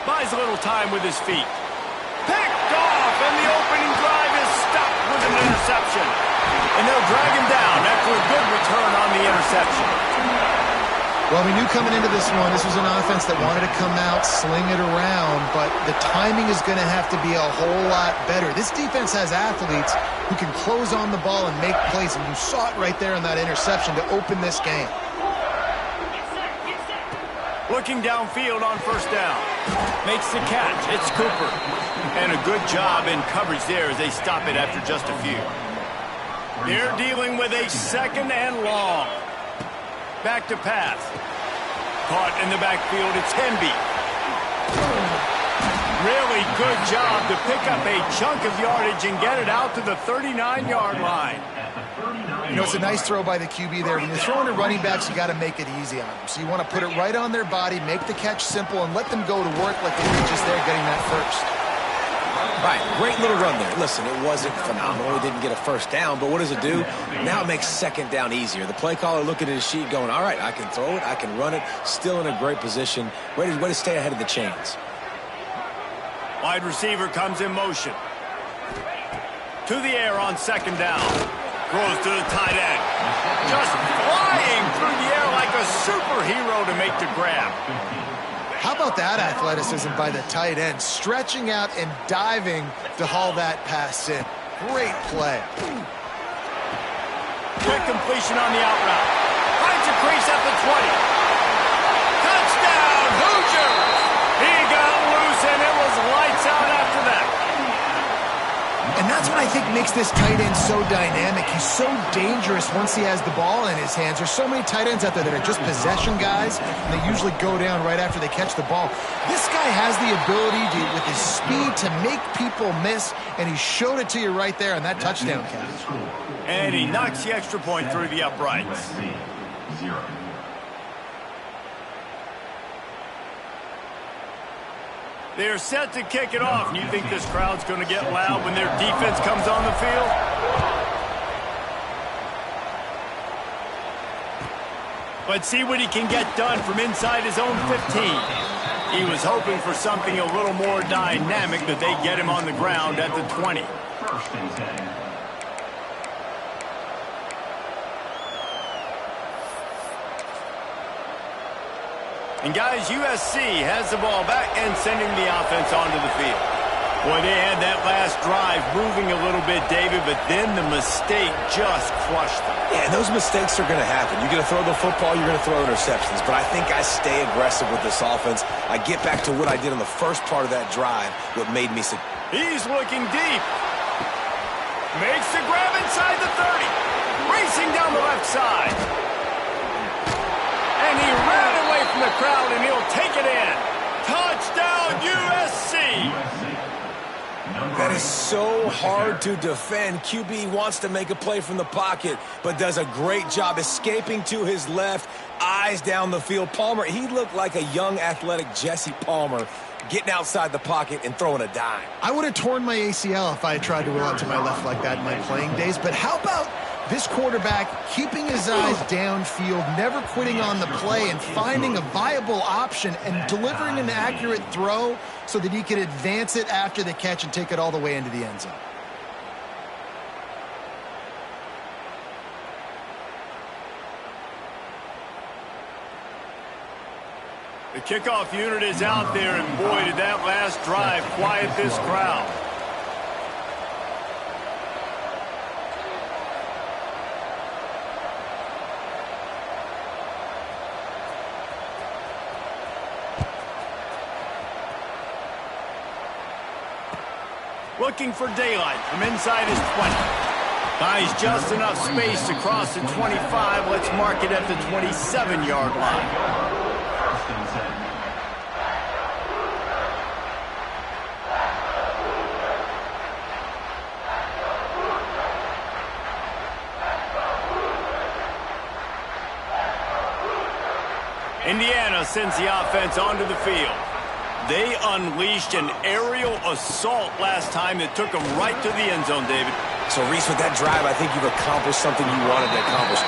Buys a little time with his feet. Picked off, and the opening drive is stopped with an interception. And they'll drag him down after a good return on the interception. Well, we knew coming into this one, this was an offense that wanted to come out, sling it around, but the timing is going to have to be a whole lot better. This defense has athletes who can close on the ball and make plays, and you saw it right there on that interception to open this game. Looking downfield on first down. Makes the catch. It's Cooper. And a good job in coverage there as they stop it after just a few. They're dealing with a second and long. Back to pass. Caught in the backfield, it's Hemby. Really good job to pick up a chunk of yardage and get it out to the 39-yard line. You know, it's a nice throw by the QB there. When you're throwing to running backs, you got to make it easy on them. So you want to put it right on their body, make the catch simple, and let them go to work like they were just there getting that first. Right, great little run there. Listen, it wasn't phenomenal. He didn't get a first down, but what does it do? Now it makes second down easier. The play caller looking at his sheet going, all right, I can throw it, I can run it, still in a great position, ready to stay ahead of the chains. Wide receiver comes in motion. To the air on second down. Throws to the tight end. Just flying through the air like a superhero to make the grab. How about that athleticism by the tight end, stretching out and diving to haul that pass in. Great play. Quick completion on the out route. Finds a crease at the 20. Touchdown, Hoosiers! He got loose and it was lights out after that. And that's what I think makes this tight end so dynamic. He's so dangerous once he has the ball in his hands. There's so many tight ends out there that are just possession guys, and they usually go down right after they catch the ball. This guy has the ability to, with his speed, to make people miss, and he showed it to you right there on that touchdown catch. And he knocks the extra point through the uprights. They're set to kick it off. And you think this crowd's going to get loud when their defense comes on the field? But see what he can get done from inside his own 15. He was hoping for something a little more dynamic, that they get him on the ground at the 20. First and 10. And guys, USC has the ball back and sending the offense onto the field. Boy, they had that last drive moving a little bit, David, but then the mistake just crushed them. Yeah, those mistakes are going to happen. You're going to throw the football, you're going to throw interceptions. But I think I stay aggressive with this offense. I get back to what I did on the first part of that drive, what made me sick. He's looking deep. Makes the grab inside the 30. Racing down the left side. And he ran away from the crowd, and he'll take it in. Touchdown, USC. That is so hard to defend. QB wants to make a play from the pocket, but does a great job escaping to his left, eyes down the field. Palmer, he looked like a young, athletic Jesse Palmer, getting outside the pocket and throwing a dime. I would have torn my ACL if I had tried to roll out to my left like that in my playing days, but how about this quarterback keeping his eyes downfield, never quitting on the play, and finding a viable option and delivering an accurate throw so that he could advance it after the catch and take it all the way into the end zone. The kickoff unit is out there, and boy, did that last drive quiet this crowd. Looking for daylight from inside his 20. Buys just enough space to cross the 25. Let's mark it at the 27-yard line. First and 10. Indiana sends the offense onto the field. They unleashed an aerial assault last time that took them right to the end zone, David. So, Reese, with that drive, I think you've accomplished something you wanted to accomplish.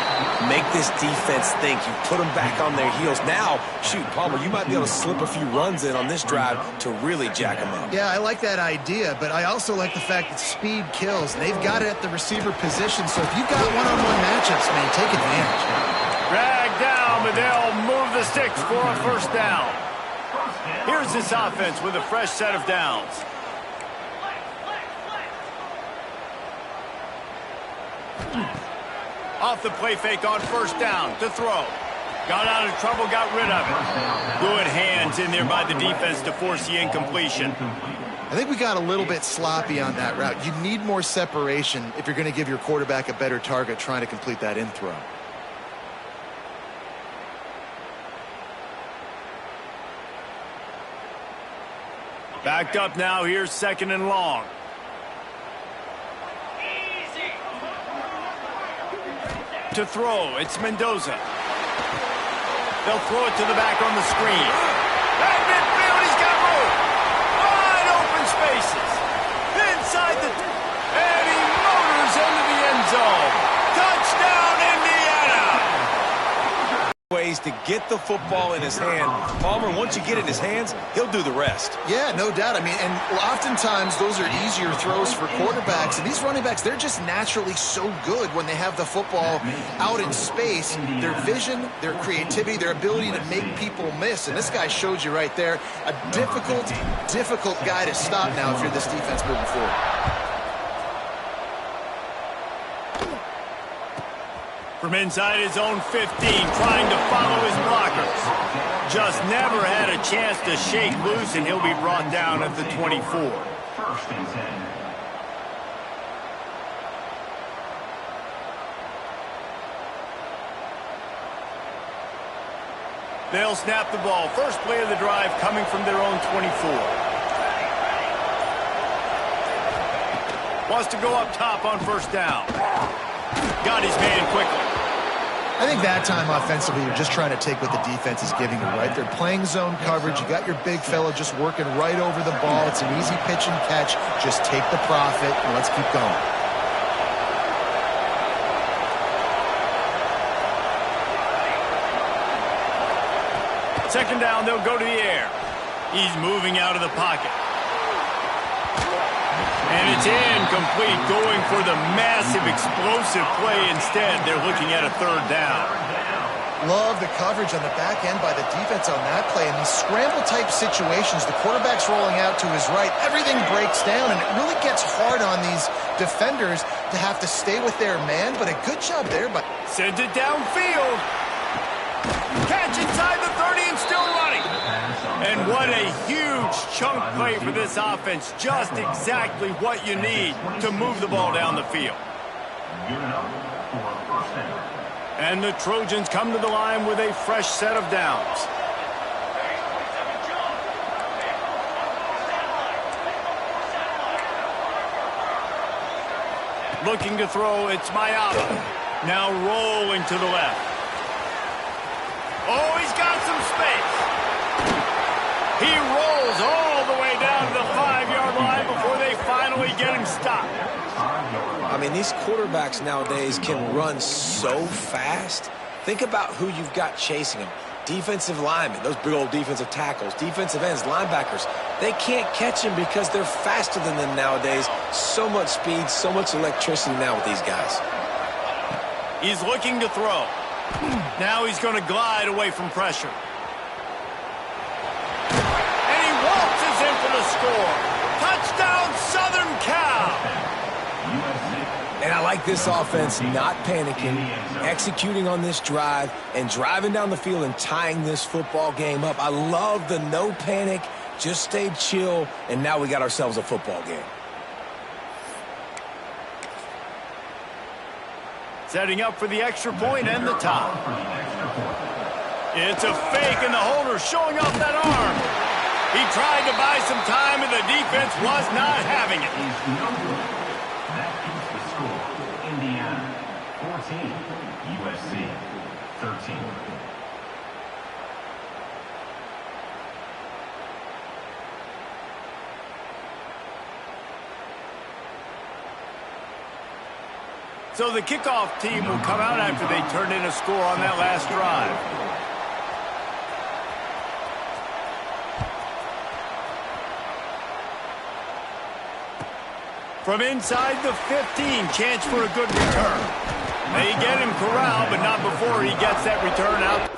Make this defense think. You put them back on their heels. Now, shoot, Palmer, you might be able to slip a few runs in on this drive to really jack them up. Yeah, I like that idea, but I also like the fact that speed kills. They've got it at the receiver position, so if you've got one-on-one matchups, man, take advantage. Drag down, but they'll move the sticks for a first down. Here's this offense with a fresh set of downs. Off the play fake on first down to throw. Got out of trouble, got rid of it. Good hands in there by the defense to force the incompletion. I think we got a little bit sloppy on that route. You need more separation if you're going to give your quarterback a better target trying to complete that in throw. Backed up now. Here's 2nd and long. To throw, it's Mendoza. They'll throw it to the back on the screen. At midfield, he's got room. Wide open spaces. Inside the... And he motors into the end zone. Touchdown, Indiana! Ways to get the football in his hand. Palmer, once you get it in his hands, he'll do the rest. Yeah, no doubt. I mean, and oftentimes those are easier throws for quarterbacks. And these running backs, they're just naturally so good when they have the football out in space. Their vision, their creativity, their ability to make people miss. And this guy showed you right there, a difficult guy to stop now if you're this defense moving forward. From inside his own 15, trying to follow his blockers. Just never had a chance to shake loose, and he'll be brought down at the 24. 1st and 10. They'll snap the ball. First play of the drive coming from their own 24. Wants to go up top on 1st down. Got his man quickly. I think that time offensively, you're just trying to take what the defense is giving you, right? They're playing zone coverage. You got your big fella just working right over the ball. It's an easy pitch and catch. Just take the profit and let's keep going. Second down, they'll go to the air. He's moving out of the pocket. And it's incomplete, going for the massive, explosive play instead. They're looking at a 3rd down. Love the coverage on the back end by the defense on that play. In these scramble-type situations, the quarterback's rolling out to his right. Everything breaks down, and it really gets hard on these defenders to have to stay with their man, but a good job there. Sent it downfield. Catch inside the 30 and still running. And what a huge chunk play for this offense. Just exactly what you need to move the ball down the field. And the Trojans come to the line with a fresh set of downs. Looking to throw, it's Ncaa. Now rolling to the left. Oh, he's got some space. He rolls all the way down to the 5-yard line before they finally get him stopped. I mean, these quarterbacks nowadays can run so fast. Think about who you've got chasing them. Defensive linemen, those big old defensive tackles, defensive ends, linebackers. They can't catch them because they're faster than them nowadays. So much speed, so much electricity now with these guys. He's looking to throw. Now he's going to glide away from pressure. And he waltzes in for the score. Touchdown, Southern Cal. And I like this offense not panicking, executing on this drive, and driving down the field and tying this football game up. I love the no panic, just stay chill, and now we got ourselves a football game. Setting up for the extra point and the top. It's a fake, and the holder showing off that arm. He tried to buy some time, and the defense was not having it. That keeps the score. Indiana 14, USC 13. So the kickoff team will come out after they turn in a score on that last drive. From inside the 15, chance for a good return. They get him corralled, but not before he gets that return out.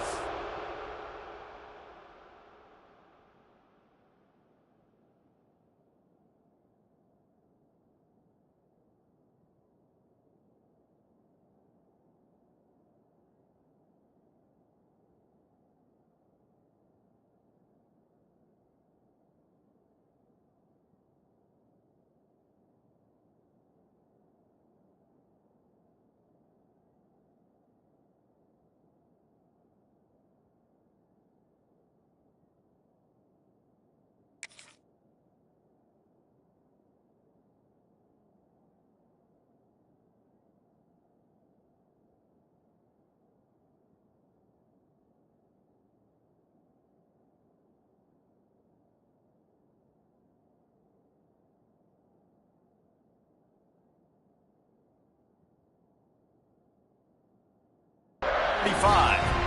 35.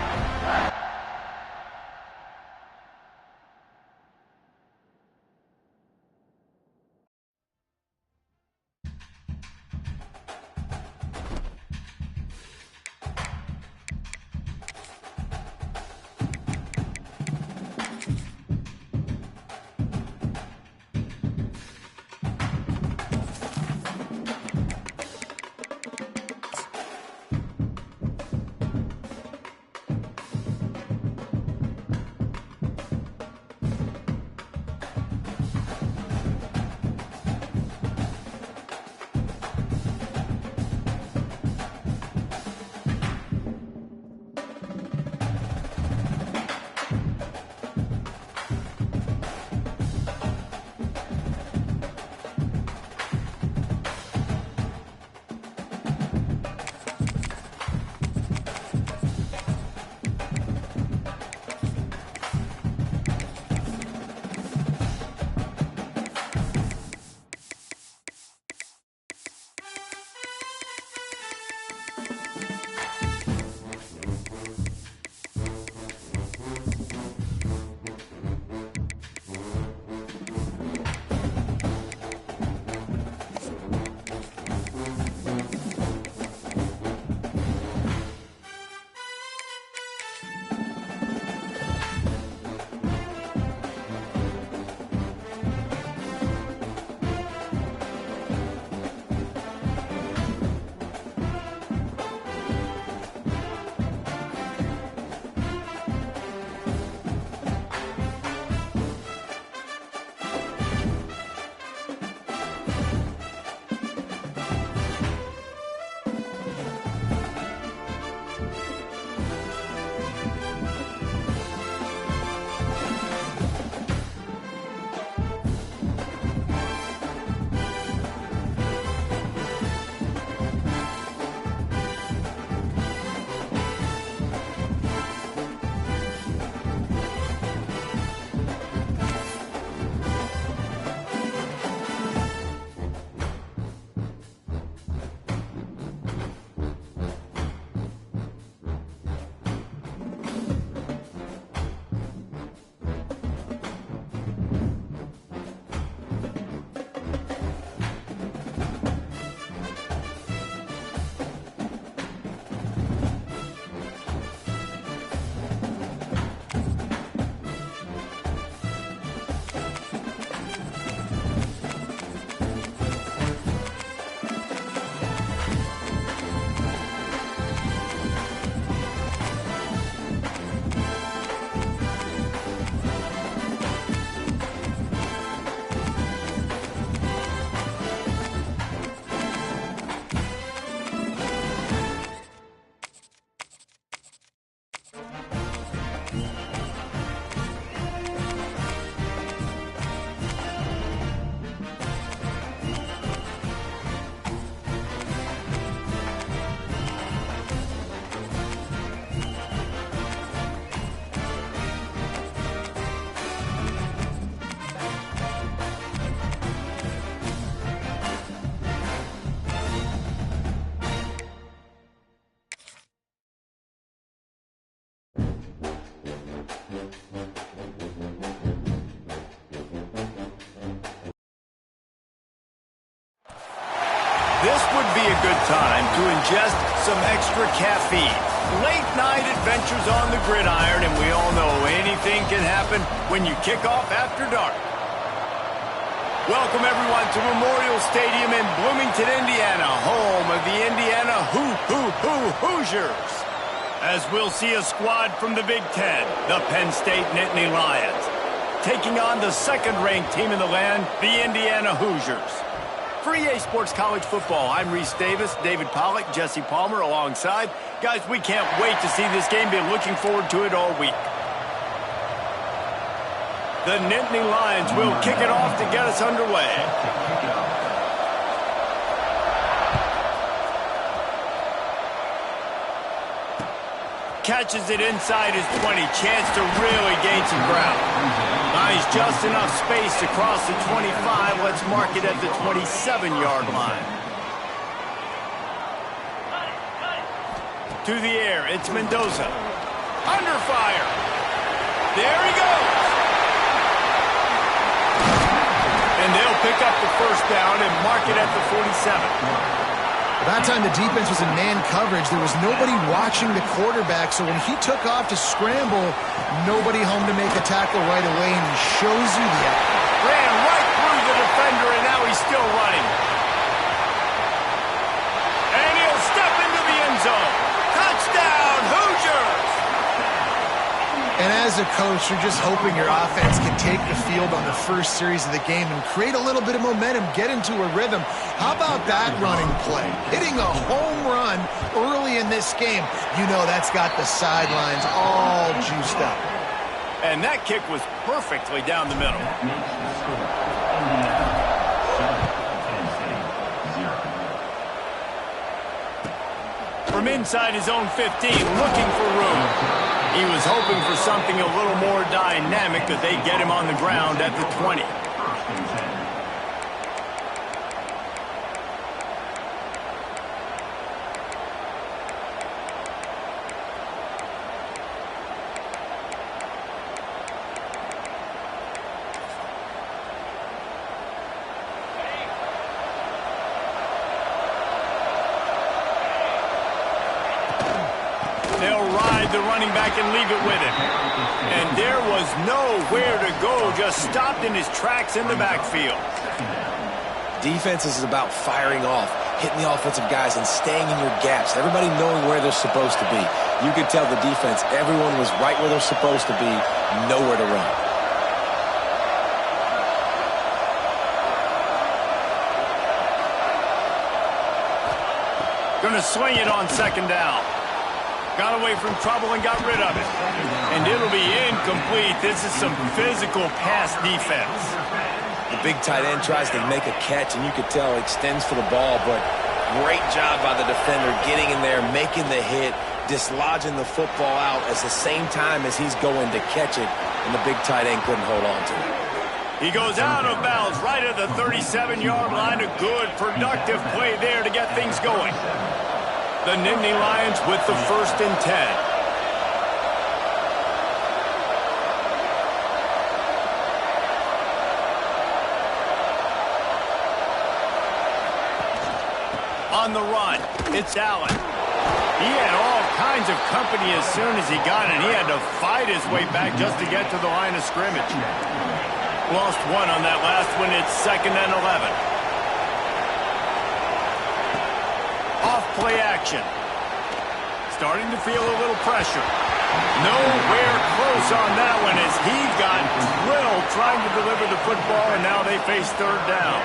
This would be a good time to ingest some extra caffeine. Late night adventures on the gridiron, and we all know anything can happen when you kick off after dark. Welcome everyone to Memorial Stadium in Bloomington, Indiana, home of the Indiana Hoosiers. As we'll see a squad from the Big Ten, the Penn State Nittany Lions, taking on the second-ranked team in the land, the Indiana Hoosiers. For EA Sports College Football, I'm Reese Davis, David Pollack, Jesse Palmer alongside. Guys, we can't wait to see this game. Been looking forward to it all week. The Nittany Lions will kick it off to get us underway. Catches it inside his 20. Chance to really gain some ground. Nice, just enough space to cross the 25. Let's mark it at the 27-yard line. To the air, it's Mendoza. Under fire. There he goes. And they'll pick up the first down and mark it at the 47. By that time, the defense was in man coverage. There was nobody watching the quarterback, so when he took off to scramble, nobody home to make a tackle right away, and he shows you the effort. Ran right through the defender, and now he's still running. And he'll step into the end zone. Touchdown, Hoosiers! And as a coach, you're just hoping your offense can take the field on the first series of the game and create a little bit of momentum, get into a rhythm. How about that running play? Hitting a home run early in this game. You know that's got the sidelines all juiced up. And that kick was perfectly down the middle. From inside his own 15, looking for room. He was hoping for something a little more dynamic, but they get him on the ground at the 20. They'll ride the running back and leave it with him. And there was nowhere to go, just stopped in his tracks in the backfield. Defense is about firing off, hitting the offensive guys and staying in your gaps. Everybody knowing where they're supposed to be. You could tell the defense, everyone was right where they're supposed to be, nowhere to run. Gonna swing it on second down. Got away from trouble and got rid of it. And it'll be incomplete. This is some physical pass defense. The big tight end tries to make a catch, and you could tell extends for the ball, but great job by the defender getting in there, making the hit, dislodging the football out at the same time as he's going to catch it, and the big tight end couldn't hold on to it. He goes out of bounds right at the 37-yard line. A good, productive play there to get things going. The Nittany Lions with the 1st and 10. On the run, it's Allen. He had all kinds of company as soon as he got it. He had to fight his way back just to get to the line of scrimmage. Lost one on that last one. It's 2nd and 11. Off play action. Starting to feel a little pressure. Nowhere close on that one as he got drilled trying to deliver the football, and now they face 3rd down.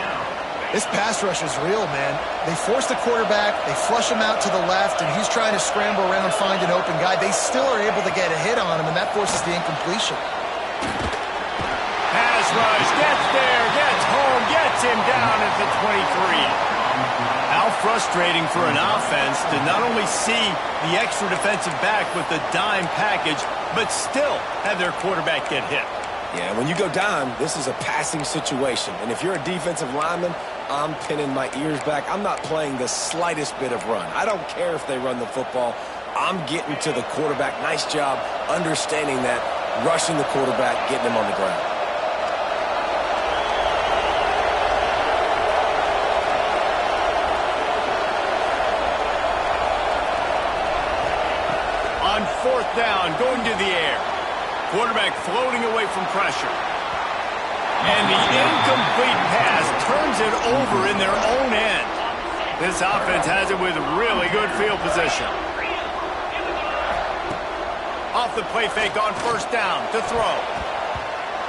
This pass rush is real, man. They force the quarterback, they flush him out to the left, and he's trying to scramble around, find an open guy. They still are able to get a hit on him, and that forces the incompletion. Pass rush, gets there, gets home, gets him down at the 23. How frustrating for an offense to not only see the extra defensive back with the dime package, but still have their quarterback get hit. Yeah, when you go dime, this is a passing situation. And if you're a defensive lineman, I'm pinning my ears back. I'm not playing the slightest bit of run. I don't care if they run the football. I'm getting to the quarterback. Nice job understanding that, rushing the quarterback, getting him on the ground. On 4th down, going to the air. Quarterback floating away from pressure. And the incomplete pass turns it over in their own end. This offense has it with really good field position. Off the play fake on 1st down to throw.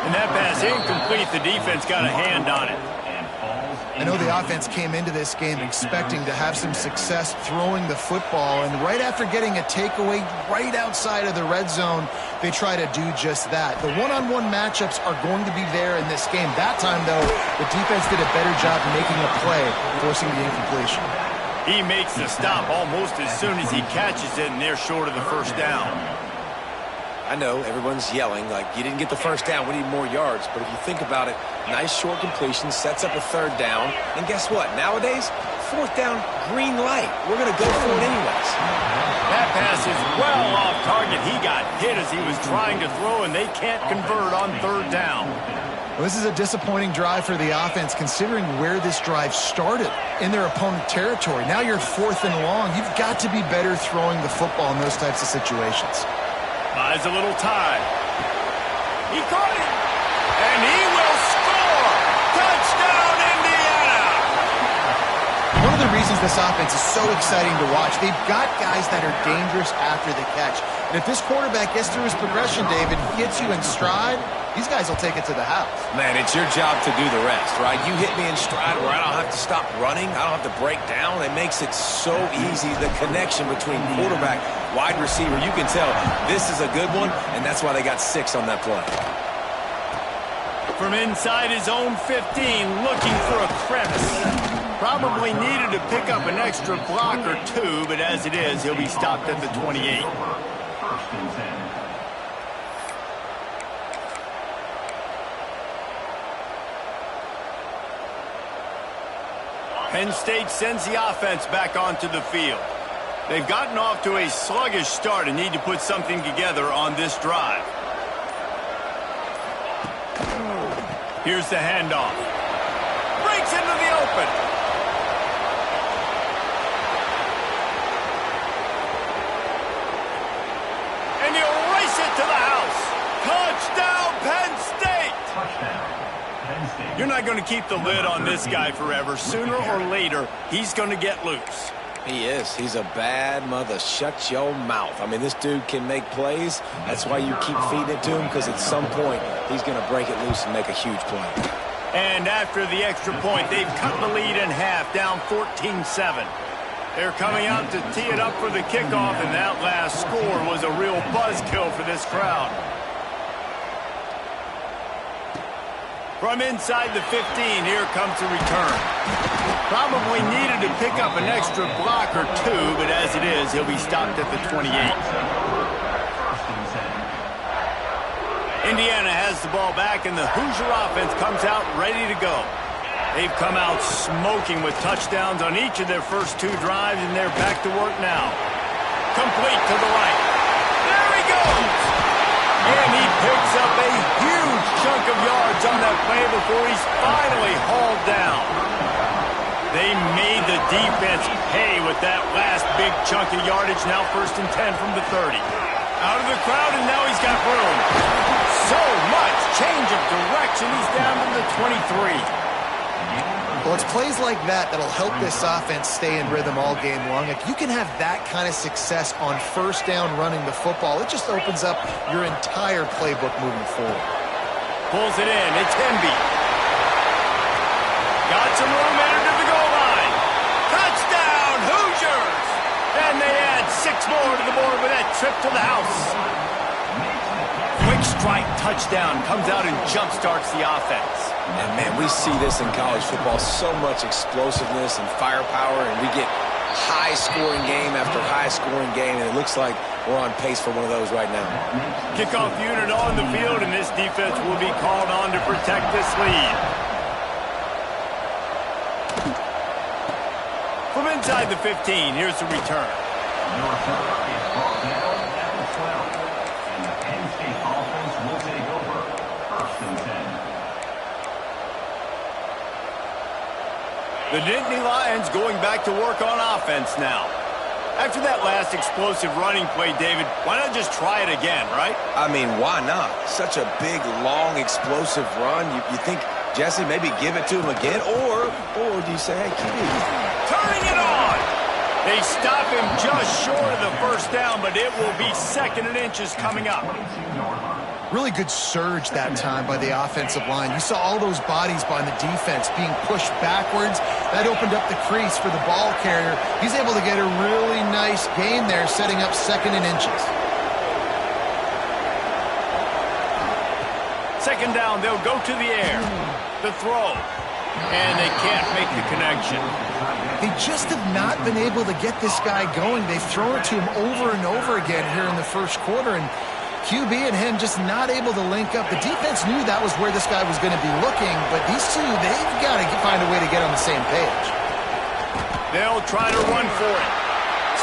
And that pass incomplete. The defense got a hand on it. I know the offense came into this game expecting to have some success throwing the football, and right after getting a takeaway right outside of the red zone, they try to do just that. The one-on-one matchups are going to be there in this game. That time, though, the defense did a better job making a play, forcing the incompletion. He makes the stop almost as soon as he catches it, and they're short of the 1st down. I know everyone's yelling like, you didn't get the 1st down, we need more yards. But if you think about it, nice short completion, sets up a 3rd down. And guess what? Nowadays, fourth down green light. We're going to go for it anyways. That pass is well off target. He got hit as he was trying to throw, and they can't convert on third down. Well, this is a disappointing drive for the offense, considering where this drive started in their opponent territory. Now you're 4th and long. You've got to be better throwing the football in those types of situations. Buys a little time. He caught it, and he will score. Touchdown, Indiana! One of the reasons this offense is so exciting to watch, they've got guys that are dangerous after the catch. And if this quarterback gets through his progression, David, gets you in stride, these guys will take it to the house. Man, it's your job to do the rest, right? You hit me in stride where I don't have to stop running. I don't have to break down. It makes it so easy, the connection between quarterback, wide receiver. You can tell this is a good one, and that's why they got 6 on that play. From inside his own 15, looking for a crevice. Probably needed to pick up an extra block or 2, but as it is, he'll be stopped at the 28. First and 10. Penn State sends the offense back onto the field. They've gotten off to a sluggish start and need to put something together on this drive. Here's the handoff. Breaks into the open. And he'll race it to the house. Touchdown, Penn State! Touchdown. Penn State. You're not going to keep the lid on this guy forever. Sooner or later, he's going to get loose. He is. He's a bad mother. Shut your mouth. I mean, this dude can make plays. That's why you keep feeding it to him, because at some point, he's going to break it loose and make a huge play. And after the extra point, they've cut the lead in half, down 14-7. They're coming out to tee it up for the kickoff, and that last score was a real buzzkill for this crowd. From inside the 15, here comes the return. Probably needed to pick up an extra block or 2, but as it is, he'll be stopped at the 28. First and 10. Indiana has the ball back, and the Hoosier offense comes out ready to go. They've come out smoking with touchdowns on each of their first 2 drives, and they're back to work now. Complete to the right. There he goes! And he picks up a huge chunk of yards on that play before he's finally hauled down. They made the defense pay with that last big chunk of yardage. Now 1st and 10 from the 30. Out of the crowd, and now he's got room. So much change of direction. He's down to the 23. Well, it's plays like that that'll help this offense stay in rhythm all game long. If you can have that kind of success on 1st down running the football, it just opens up your entire playbook moving forward. Pulls it in. It's Hemby. Got some room entered to the goal line. Touchdown, Hoosiers! And they add 6 more to the board with that trip to the house. Quick strike touchdown comes out and jump-starts the offense. And, man, we see this in college football, so much explosiveness and firepower, and we get high-scoring game after high-scoring game, and it looks like we're on pace for one of those right now. Kickoff unit on the field, and this defense will be called on to protect this lead. From inside the 15, here's the return. North is brought down at the 12. And the Penn State offense will take over. 1st and 10. The Nittany Lions going back to work on offense now. After that last explosive running play, David, why not just try it again, right? I mean, why not? Such a big, long, explosive run. You think, Jesse, maybe give it to him again? Or do you say, hey, keep it? Turning it on! They stop him just short of the 1st down, but it will be 2nd and inches coming up. Really good surge that time by the offensive line. You saw all those bodies by the defense being pushed backwards. That opened up the crease for the ball carrier. He's able to get a really nice gain there, setting up 2nd and inches. 2nd down, they'll go to the air. The throw. And they can't make the connection. They just have not been able to get this guy going. They've thrown it to him over and over again here in the 1st quarter, and QB and him just not able to link up. The defense knew that was where this guy was going to be looking, but these two, they've got to find a way to get on the same page. They'll try to run for it.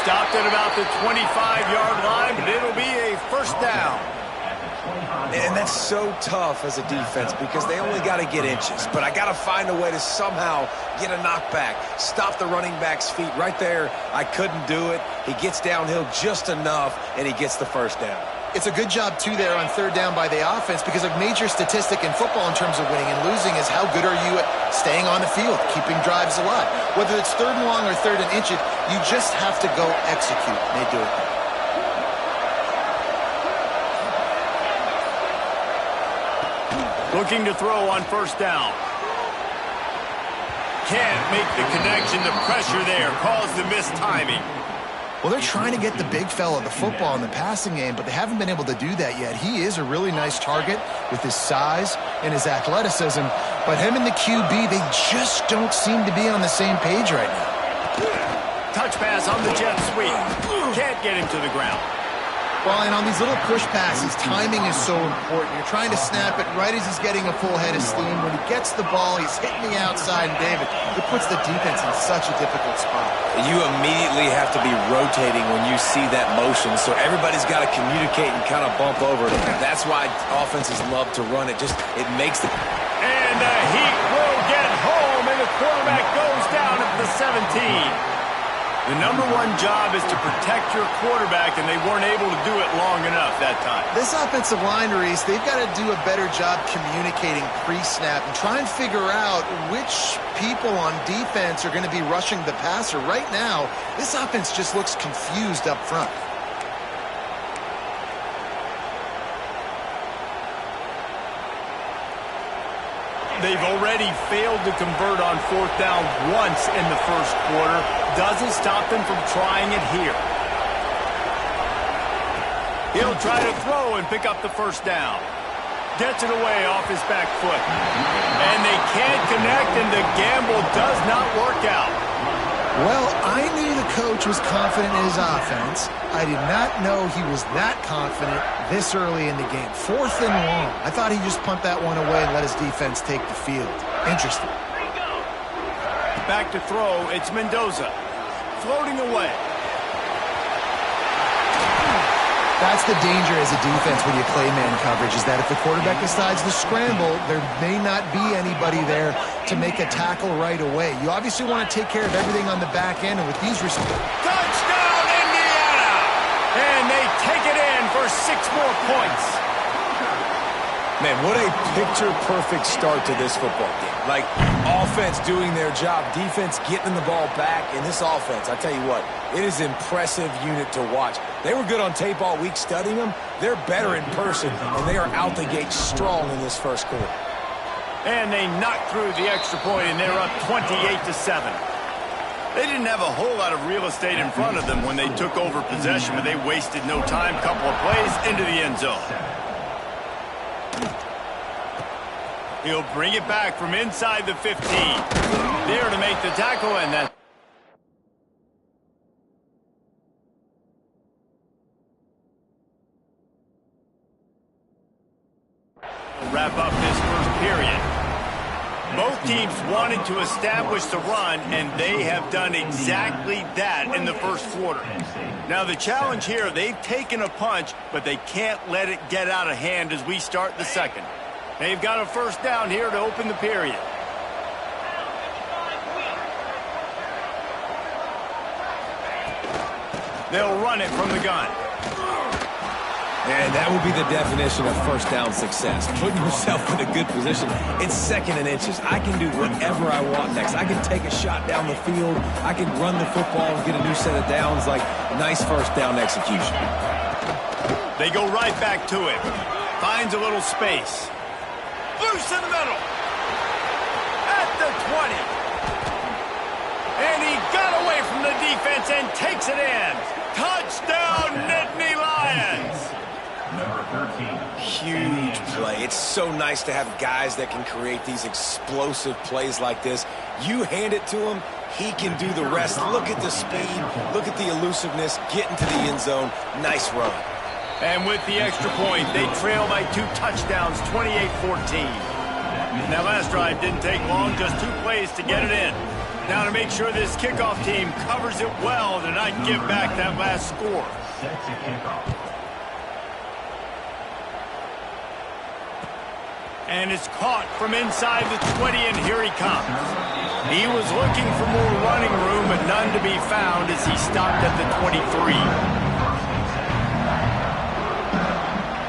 Stopped at about the 25-yard line, but it'll be a first down. And that's so tough as a defense because they only got to get inches. But I got to find a way to somehow get a knockback, stop the running back's feet. Right there, I couldn't do it. He gets downhill just enough, and he gets the first down. It's a good job, too, there on third down by the offense because a major statistic in football in terms of winning and losing is how good are you at staying on the field, keeping drives alive. Whether it's third and long or third and inches, you just have to go execute. And they do it. Looking to throw on first down. Can't make the connection. The pressure there caused the missed timing. Well, they're trying to get the big fella the football in the passing game, but they haven't been able to do that yet. He is a really nice target with his size and his athleticism, but him and the QB, they just don't seem to be on the same page right now. Touch pass on the jet sweep. Can't get him to the ground. Well, and on these little push passes, timing is so important. You're trying to snap it right as he's getting a full head of steam. When he gets the ball, he's hitting the outside, and David, it puts the defense in such a difficult spot. You immediately have to be rotating when you see that motion, so everybody's got to communicate and kind of bump over it. That's why offenses love to run it. It makes the... And the Heat will get home, and the quarterback goes down at the 17. The number one job is to protect your quarterback, and they weren't able to do it long enough that time. This offensive line, Reese, they've got to do a better job communicating pre-snap and try and figure out which people on defense are going to be rushing the passer. Right now, this offense just looks confused up front. They've already failed to convert on fourth down once in the first quarter. Doesn't stop them from trying it here. He'll try to throw and pick up the first down. Gets it away off his back foot. And they can't connect, and the gamble does not work out. Well, I knew the coach was confident in his offense. I did not know he was that confident this early in the game. Fourth and long. I thought he'd just punt that one away and let his defense take the field. Interesting. Back to throw, it's Mendoza. Floating away. That's the danger as a defense when you play man coverage, is that if the quarterback decides to scramble, there may not be anybody there to make a tackle right away. You obviously want to take care of everything on the back end, and with these receivers... Touchdown, Indiana! And they take it in for 6 more points. Man, what a picture-perfect start to this football game. Like, offense doing their job, defense getting the ball back, and this offense, I tell you what, it is an impressive unit to watch. They were good on tape all week studying them. They're better in person, and they are out the gate strong in this first quarter. And they knocked through the extra point, and they're up 28-7. They didn't have a whole lot of real estate in front of them when they took over possession, but they wasted no time. Couple of plays into the end zone. He'll bring it back from inside the 15. There to make the tackle, and that... wrap up this first period. Both teams wanted to establish the run, and they have done exactly that in the first quarter. Now the challenge here, they've taken a punch, but they can't let it get out of hand as we start the second. They've got a first down here to open the period. They'll run it from the gun. And that would be the definition of first down success. Putting yourself in a good position. It's 2nd and inches. I can do whatever I want next. I can take a shot down the field. I can run the football and get a new set of downs. Like, nice first down execution. They go right back to it. Finds a little space. Loose in the middle. At the 20. And he got away from the defense and takes it in. Touchdown, Nittany Lions. Number 13. Huge play. It's so nice to have guys that can create these explosive plays like this. You hand it to him, he can do the rest. Look at the speed. Look at the elusiveness. Get into the end zone. Nice run. And with the extra point, they trail by 2 touchdowns, 28-14. That last drive didn't take long, just 2 plays to get it in. Now to make sure this kickoff team covers it well to not give back that last score. Set to kickoff. And it's caught from inside the 20, and here he comes. He was looking for more running room, but none to be found as he stopped at the 23.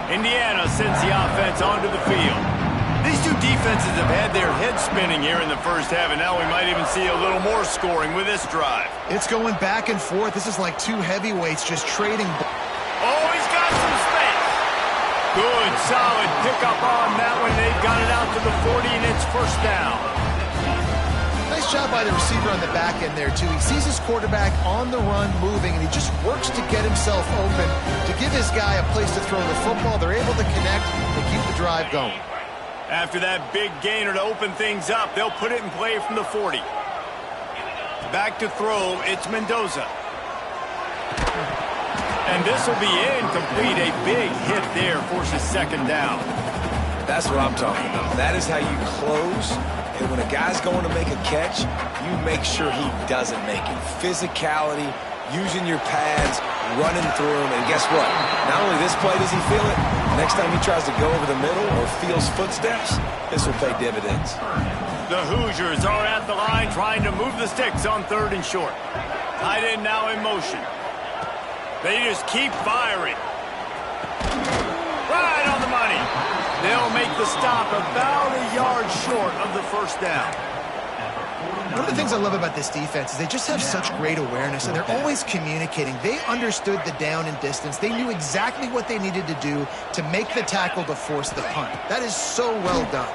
Indiana sends the offense onto the field. These two defenses have had their heads spinning here in the first half, and now we might even see a little more scoring with this drive. It's going back and forth. This is like two heavyweights just trading. Oh, he's got some space. Good, solid pickup on that one. They've got it out to the 40, and it's first down. Nice job by the receiver on the back end there, too. He sees his quarterback on the run moving, and he just works to get himself open to give his guy a place to throw the football. They're able to connect and keep the drive going. After that big gainer to open things up, they'll put it in play from the 40. Back to throw, it's Mendoza. And this will be incomplete. A big hit there forces second down. That's what I'm talking about. That is how you close. And when a guy's going to make a catch, you make sure he doesn't make it. Physicality, using your pads, running through him. And guess what? Not only this play does he feel it, next time he tries to go over the middle or feels footsteps, this will pay dividends. The Hoosiers are at the line trying to move the sticks on 3rd and short. Tight end now in motion. They just keep firing. Right on the money. They'll make the stop about a yard short of the first down. One of the things I love about this defense is they just have such great awareness, and they're always communicating. They understood the down and distance. They knew exactly what they needed to do to make the tackle to force the punt. That is so well done.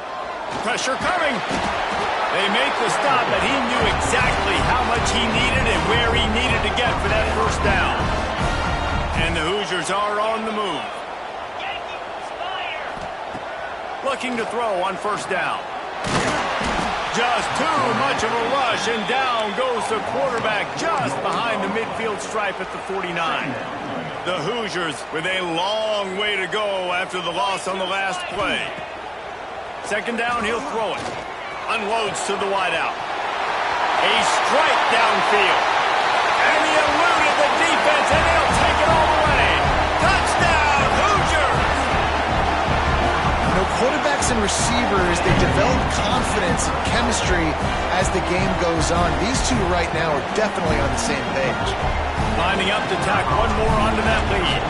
Pressure coming. They make the stop, but he knew exactly how much he needed and where he needed to get for that first down. And the Hoosiers are on the move. Looking to throw on first down. Just too much of a rush, and down goes the quarterback just behind the midfield stripe at the 49. The Hoosiers with a long way to go after the loss on the last play. Second down, he'll throw it. Unloads to the wideout. A strike downfield. And he eluded the defense, and they'll take it all the way. Touchdown, Hoosiers! You know, quarterbacks and receivers, they develop confidence and chemistry as the game goes on. These two right now are definitely on the same page. Lining up to tack one more onto that lead.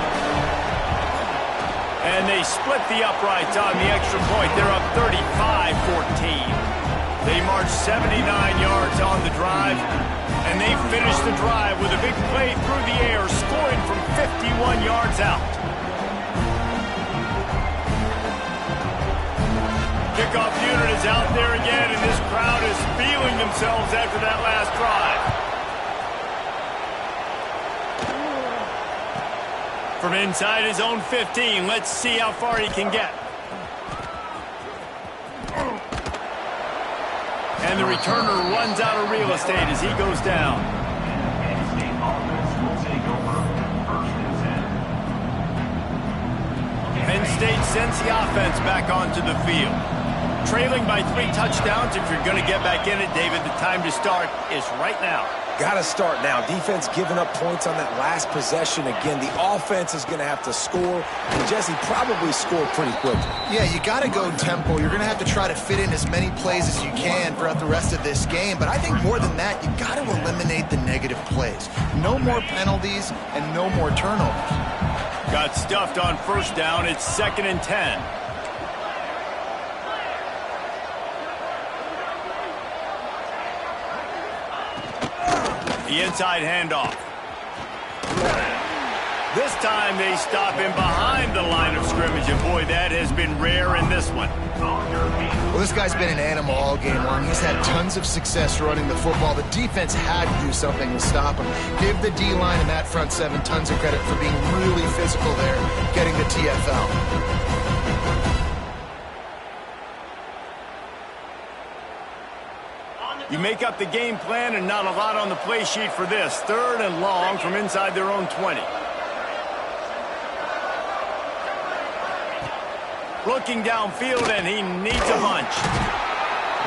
And they split the uprights on the extra point. They're up 35-14. They march 79 yards on the drive, and they finish the drive with a big play through the air, scoring from 51 yards out. Kickoff unit is out there again, and this crowd is feeling themselves after that last drive. From inside his own 15, let's see how far he can get. And the returner runs out of real estate as he goes down. Penn State sends the offense back onto the field. Trailing by 3 touchdowns. If you're going to get back in it, David, the time to start is right now. Got to start now. Defense giving up points on that last possession. Again, the offense is going to have to score. And Jesse probably score pretty quickly. Yeah, you got to go tempo. You're going to have to try to fit in as many plays as you can throughout the rest of this game. But I think more than that, you got to eliminate the negative plays. No more penalties and no more turnovers. Got stuffed on first down. It's 2nd and 10. The inside handoff. This time they stop him behind the line of scrimmage, and boy, that has been rare in this one. Well, this guy's been an animal all game long. He's had tons of success running the football. The defense had to do something to stop him. Give the D-line and that front 7 tons of credit for being really physical there, getting the TFL. You make up the game plan and not a lot on the play sheet for this. 3rd and long from inside their own 20. Looking downfield, and he needs a bunch.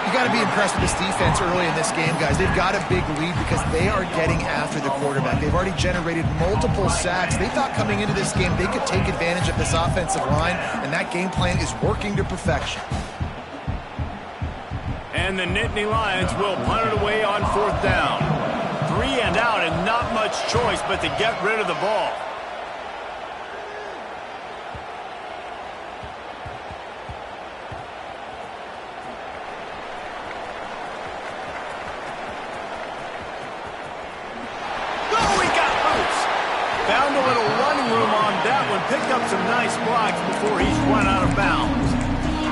You got to be impressed with this defense early in this game, guys. They've got a big lead because they are getting after the quarterback. They've already generated multiple sacks. They thought coming into this game they could take advantage of this offensive line, and that game plan is working to perfection. And the Nittany Lions will punt it away on 4th down. 3 and out, and not much choice but to get rid of the ball. Found a little running room on that one. Picked up some nice blocks before he's run out of bounds.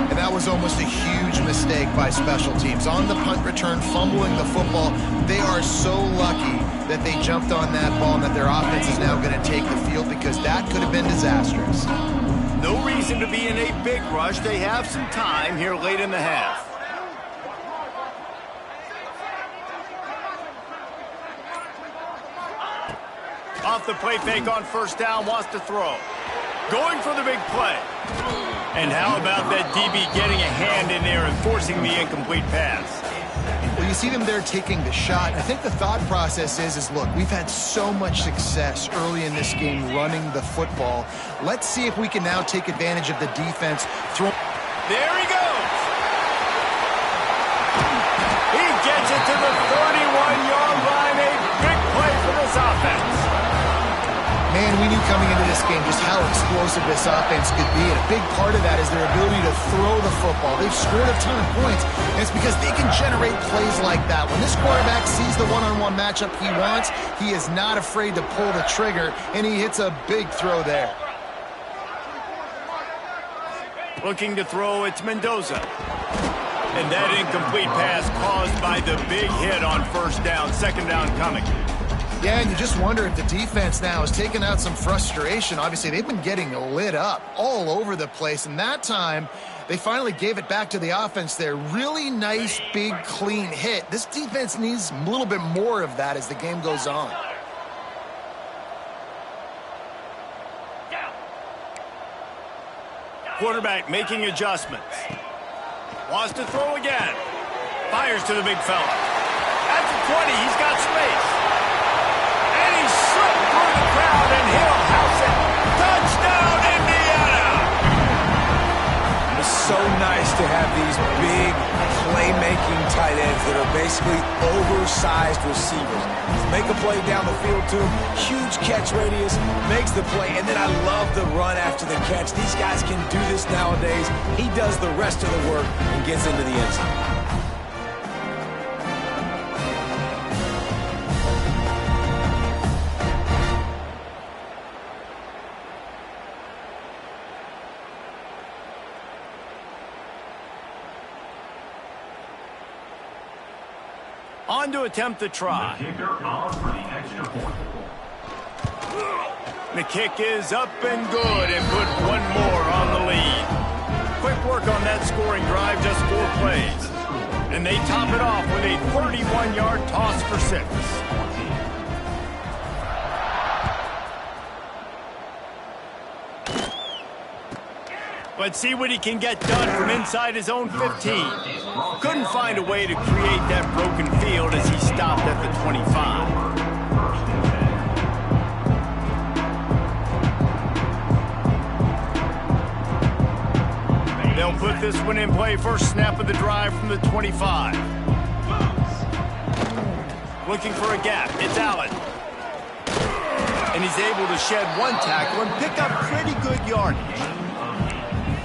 And that was almost a huge mistake by special teams. On the punt return, fumbling the football, they are so lucky that they jumped on that ball and that their offense is now going to take the field because that could have been disastrous. No reason to be in a big rush. They have some time here late in the half. Off the play fake on 1st down, wants to throw. Going for the big play. And how about that DB getting a hand in there and forcing the incomplete pass? Well, you see them there taking the shot. I think the thought process is look, we've had so much success early in this game running the football. Let's see if we can now take advantage of the defense. There he goes. He gets it to the 31-yard line. A big play for this offense. Man, we knew coming into this game just how explosive this offense could be, and a big part of that is their ability to throw the football. They've scored a ton of points, and it's because they can generate plays like that. When this quarterback sees the one-on-one matchup he wants, he is not afraid to pull the trigger, and he hits a big throw there. Looking to throw, it's Mendoza. And that incomplete pass caused by the big hit on 1st down, 2nd down coming. Yeah, and you just wonder if the defense now is taking out some frustration. Obviously, they've been getting lit up all over the place, and that time they finally gave it back to the offense there. Really nice, big, clean hit. This defense needs a little bit more of that as the game goes on. Quarterback making adjustments. Wants to throw again. Fires to the big fella. At the 20, he's got space. Through the crowd, and he'll house it. Touchdown, Indiana! It's so nice to have these big playmaking tight ends that are basically oversized receivers. Make a play down the field to him, huge catch radius, makes the play, and then I love the run after the catch. These guys can do this nowadays. He does the rest of the work and gets into the end zone. On to attempt the try. The kicker on for the extra point. The kick is up and good and put one more on the lead. Quick work on that scoring drive, just 4 plays. And they top it off with a 31-yard toss for 6. Let's see what he can get done from inside his own 15. Couldn't find a way to create that broken field as he stopped at the 25. They'll put this one in play. First snap of the drive from the 25. Looking for a gap. It's Allen. And he's able to shed one tackle and pick up pretty good yardage.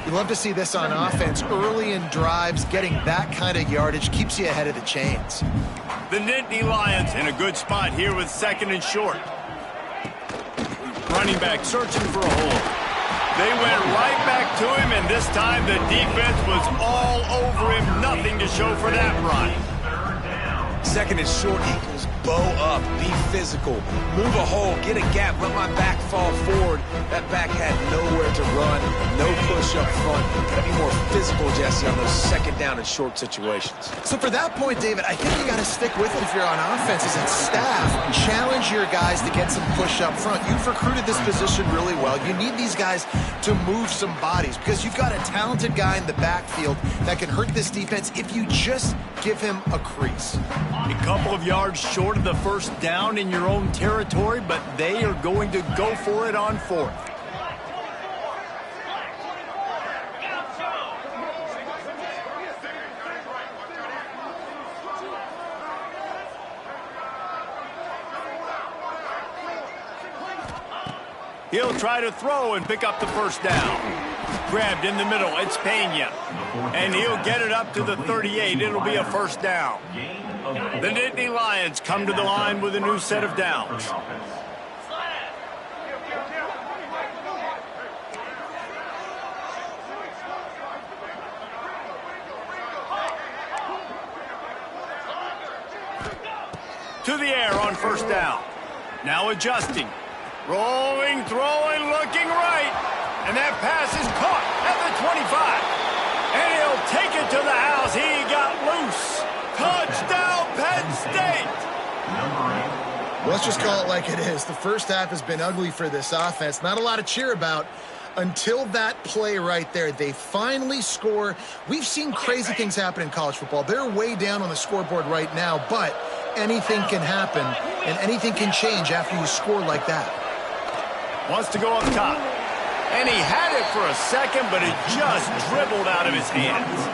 You love to see this on offense. Early in drives, getting that kind of yardage keeps you ahead of the chains. The Nittany Lions in a good spot here with 2nd and short. Running back searching for a hole. They went right back to him, and this time the defense was all over him. Nothing to show for that run. 2nd and short. is bow up, be physical, move a hole, get a gap, let my back fall forward. That back had nowhere to run, no push up front. Got to be more physical, Jesse, on those second down and short situations. So for that point, David, I think you got to stick with it if you're on offense as a staff. Challenge your guys to get some push up front. You've recruited this position really well. You need these guys to move some bodies because you've got a talented guy in the backfield that can hurt this defense if you just give him a crease. A couple of yards short of the first down in your own territory, but they are going to go for it on fourth. He'll try to throw and pick up the first down. Grabbed in the middle, it's Pena. And he'll get it up to the 38. It'll be a first down. The Nittany Lions come to the line with a new set of downs. To the air on first down. Now adjusting. Rolling, throwing, looking right. And that pass is caught at the 25. And he'll take it to the house. He got loose. Touchdown, Penn State. Let's just call it like it is. The first half has been ugly for this offense. Not a lot to cheer about until that play right there. They finally score. We've seen crazy things happen in college football. They're way down on the scoreboard right now, but anything can happen, and anything can change after you score like that. Wants to go up top. And he had it for a second, but it just dribbled out of his hands.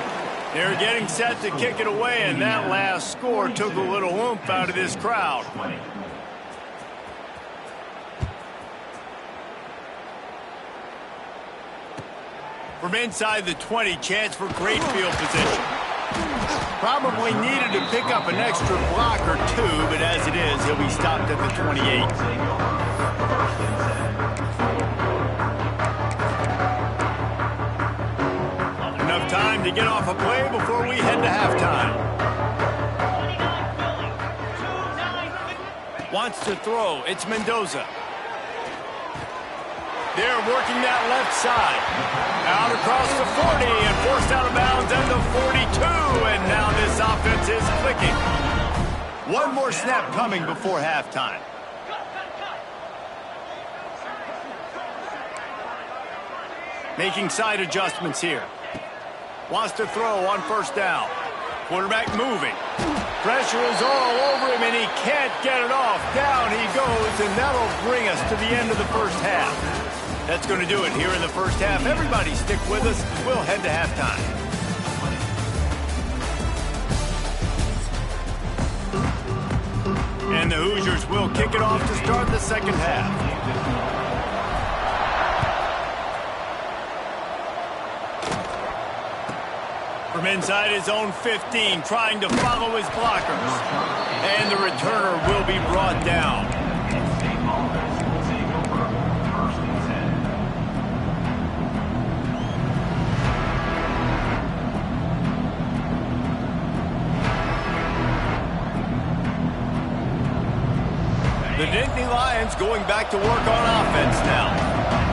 They're getting set to kick it away, and that last score took a little oomph out of this crowd. From inside the 20, chance for great field position. Probably needed to pick up an extra block or two, but as it is, he'll be stopped at the 28. Enough time to get off a play before we head to halftime. Wants to throw. It's Mendoza. They're working that left side. Out across the 40 and forced out of bounds at the 42. And now this offense is clicking. One more snap coming before halftime. Making side adjustments here. Wants to throw on first down. Quarterback moving. Pressure is all over him, and he can't get it off. Down he goes, and that'll bring us to the end of the first half. That's going to do it here in the first half. Everybody stick with us. We'll head to halftime. And the Hoosiers will kick it off to start the second half. From inside his own 15, trying to follow his blockers. And the returner will be brought down. The Nittany Lions going back to work on offense now.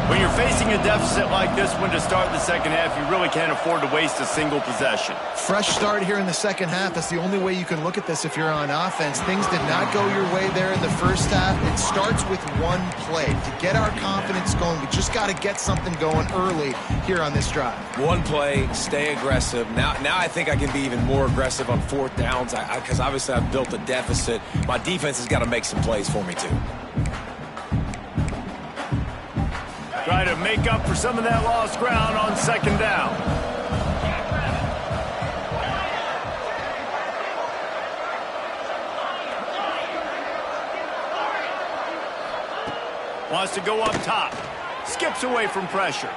When you're facing a deficit like this one to start the second half, you really can't afford to waste a single possession. Fresh start here in the second half. That's the only way you can look at this if you're on offense. Things did not go your way there in the first half. It starts with one play. To get our confidence going, we just got to get something going early here on this drive. One play, stay aggressive. Now I think I can be even more aggressive on fourth downs because obviously I've built a deficit. My defense has got to make some plays for me too. Try to make up for some of that lost ground on second down. Wants to go up top. Skips away from pressure.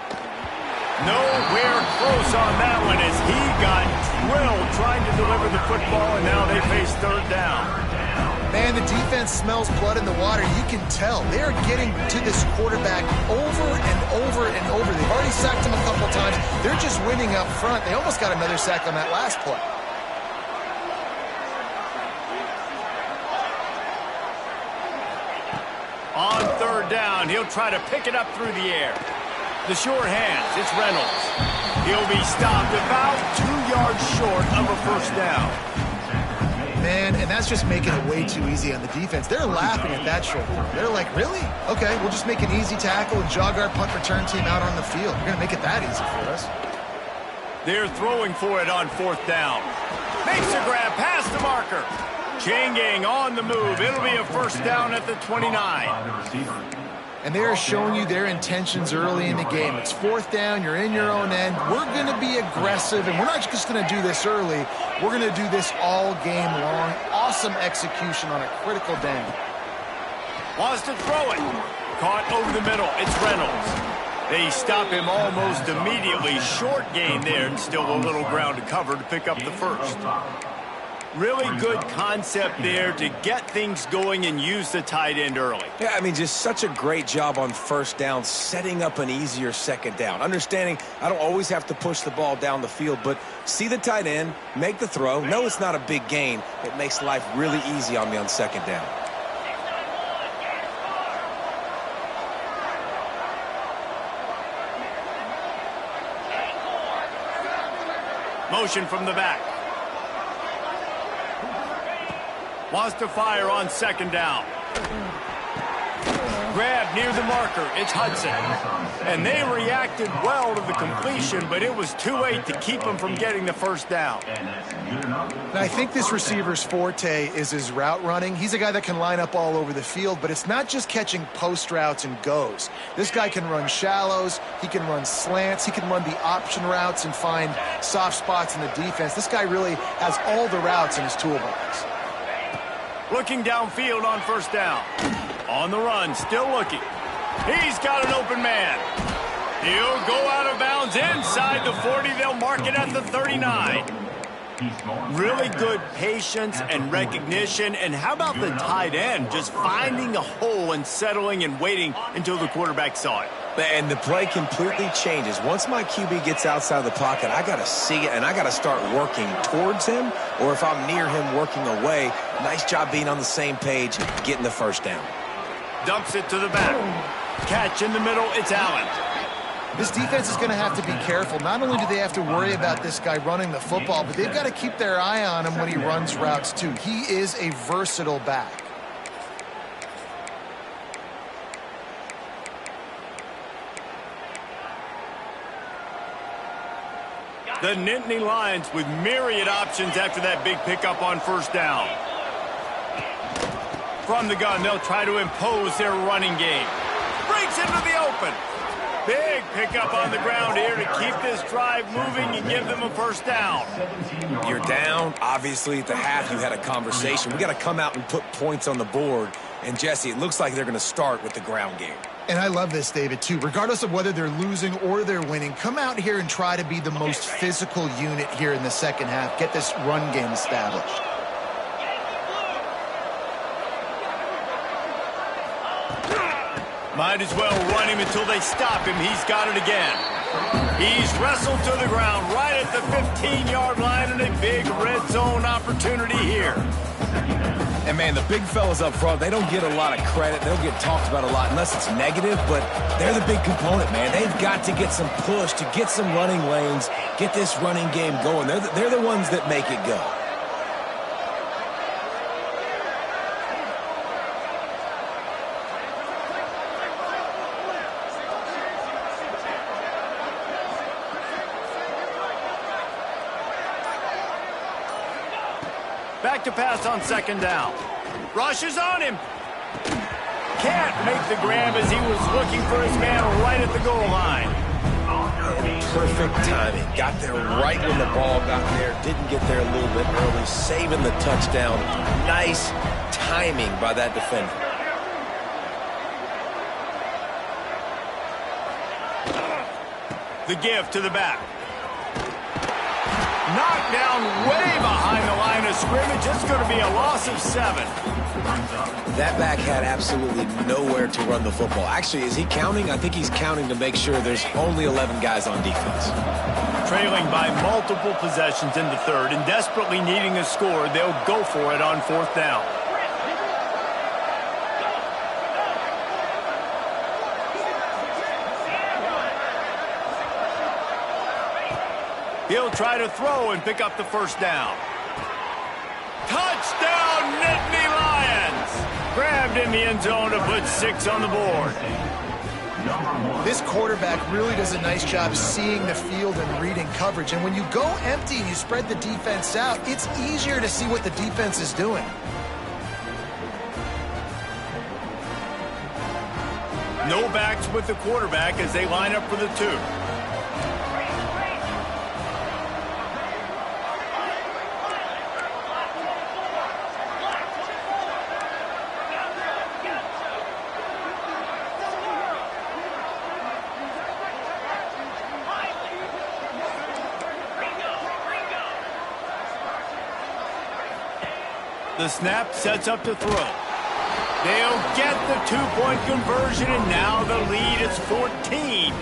Nowhere close on that one as he got drilled trying to deliver the football, and now they face third down. Man, the defense smells blood in the water. You can tell. They are getting to this quarterback over and over and over. They've already sacked him a couple times. They're just winning up front. They almost got another sack on that last play. third down. He'll try to pick it up through the air. The sure hands, it's Reynolds. He'll be stopped about 2 yards short of a first down. Man, and that's just making it way too easy on the defense. They're laughing at that short throw. They're like, really? Okay, we'll just make an easy tackle and jog our punt return team out on the field. You're going to make it that easy for us. They're throwing for it on fourth down. Makes a grab past the marker. Chain gang on the move. It'll be a first down at the 29. And they're showing you their intentions early in the game. It's fourth down. You're in your own end. We're going to be aggressive, and we're not just going to do this early. We're going to do this all game long. Awesome execution on a critical down. Wants to throw it. Caught over the middle. It's Reynolds. They stop him almost immediately. Short gain there, and still a little ground to cover to pick up the first. Really good concept there to get things going and use the tight end early. Yeah, I mean, just such a great job on first down, setting up an easier second down. Understanding I don't always have to push the ball down the field, but see the tight end, make the throw. No, it's not a big gain. It makes life really easy on me on second down. Motion from the back. Wants to fire on second down. Grab near the marker. It's Hudson. And they reacted well to the completion, but it was too late to keep them from getting the first down. And I think this receiver's forte is his route running. He's a guy that can line up all over the field, but it's not just catching post routes and goes. This guy can run shallows. He can run slants. He can run the option routes and find soft spots in the defense. This guy really has all the routes in his toolbox. Looking downfield on first down. On the run, still looking. He's got an open man. He'll go out of bounds inside the 40. They'll mark it at the 39. Really good patience and recognition. And how about the tight end just finding a hole and settling and waiting until the quarterback saw it? And the play completely changes. Once my QB gets outside the pocket, I got to see it, and I got to start working towards him, or if I'm near him, working away. Nice job being on the same page, getting the first down. Dumps it to the back. Catch in the middle, it's Allen. This defense is going to have to be careful. Not only do they have to worry about this guy running the football, but they've got to keep their eye on him when he runs routes, too. He is a versatile back. The Nittany Lions with myriad options after that big pickup on first down. From the gun, they'll try to impose their running game. Breaks into the open. Big pickup on the ground here to keep this drive moving and give them a first down. You're down. Obviously, at the half, you had a conversation. We got to come out and put points on the board. And, Jesse, it looks like they're going to start with the ground game. And I love this, David, too. Regardless of whether they're losing or they're winning, come out here and try to be the most physical unit here in the second half. Get this run game established. Might as well run him until they stop him. He's got it again. He's wrestled to the ground right at the 15-yard line, and a big red zone opportunity here. And, man, the big fellas up front, they don't get a lot of credit. They don't get talked about a lot unless it's negative, but they're the big component, man. They've got to get some push to get some running lanes, get this running game going. They're the ones that make it go. Back to pass on second down. Rushes on him. Can't make the grab as he was looking for his man right at the goal line. Perfect timing. Got there right when the ball got there. Didn't get there a little bit early. Saving the touchdown. Nice timing by that defender. The give to the back. Knocked down way behind the line of scrimmage. It's going to be a loss of 7. That back had absolutely nowhere to run the football. Actually, is he counting? I think he's counting to make sure there's only 11 guys on defense. Trailing by multiple possessions in the third and desperately needing a score, they'll go for it on fourth down. He'll try to throw and pick up the first down. Touchdown, Nittany Lions! Grabbed in the end zone to put 6 on the board. This quarterback really does a nice job seeing the field and reading coverage. And when you go empty and you spread the defense out, it's easier to see what the defense is doing. No backs with the quarterback as they line up for the 2. The snap sets up to throw. They'll get the 2-point conversion, and now the lead is 14.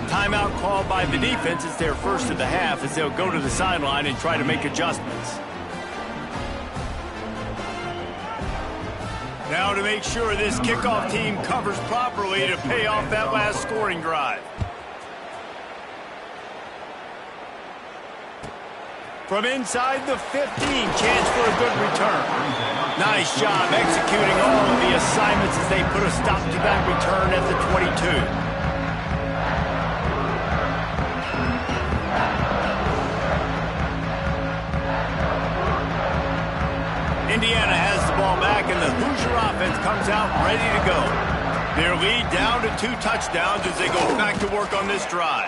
Timeout called by the defense. It's their first of the half as they'll go to the sideline and try to make adjustments. Now to make sure this kickoff team covers properly to pay off that last scoring drive. From inside the 15, chance for a good return. Nice job executing all of the assignments as they put a stop to that return at the 22. Indiana has the ball back, and the Hoosier offense comes out ready to go. Their lead down to 2 touchdowns as they go back to work on this drive.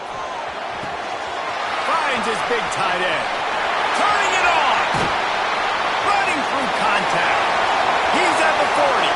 Finds his big tight end. Turning it on. Running through contact. He's at the 40.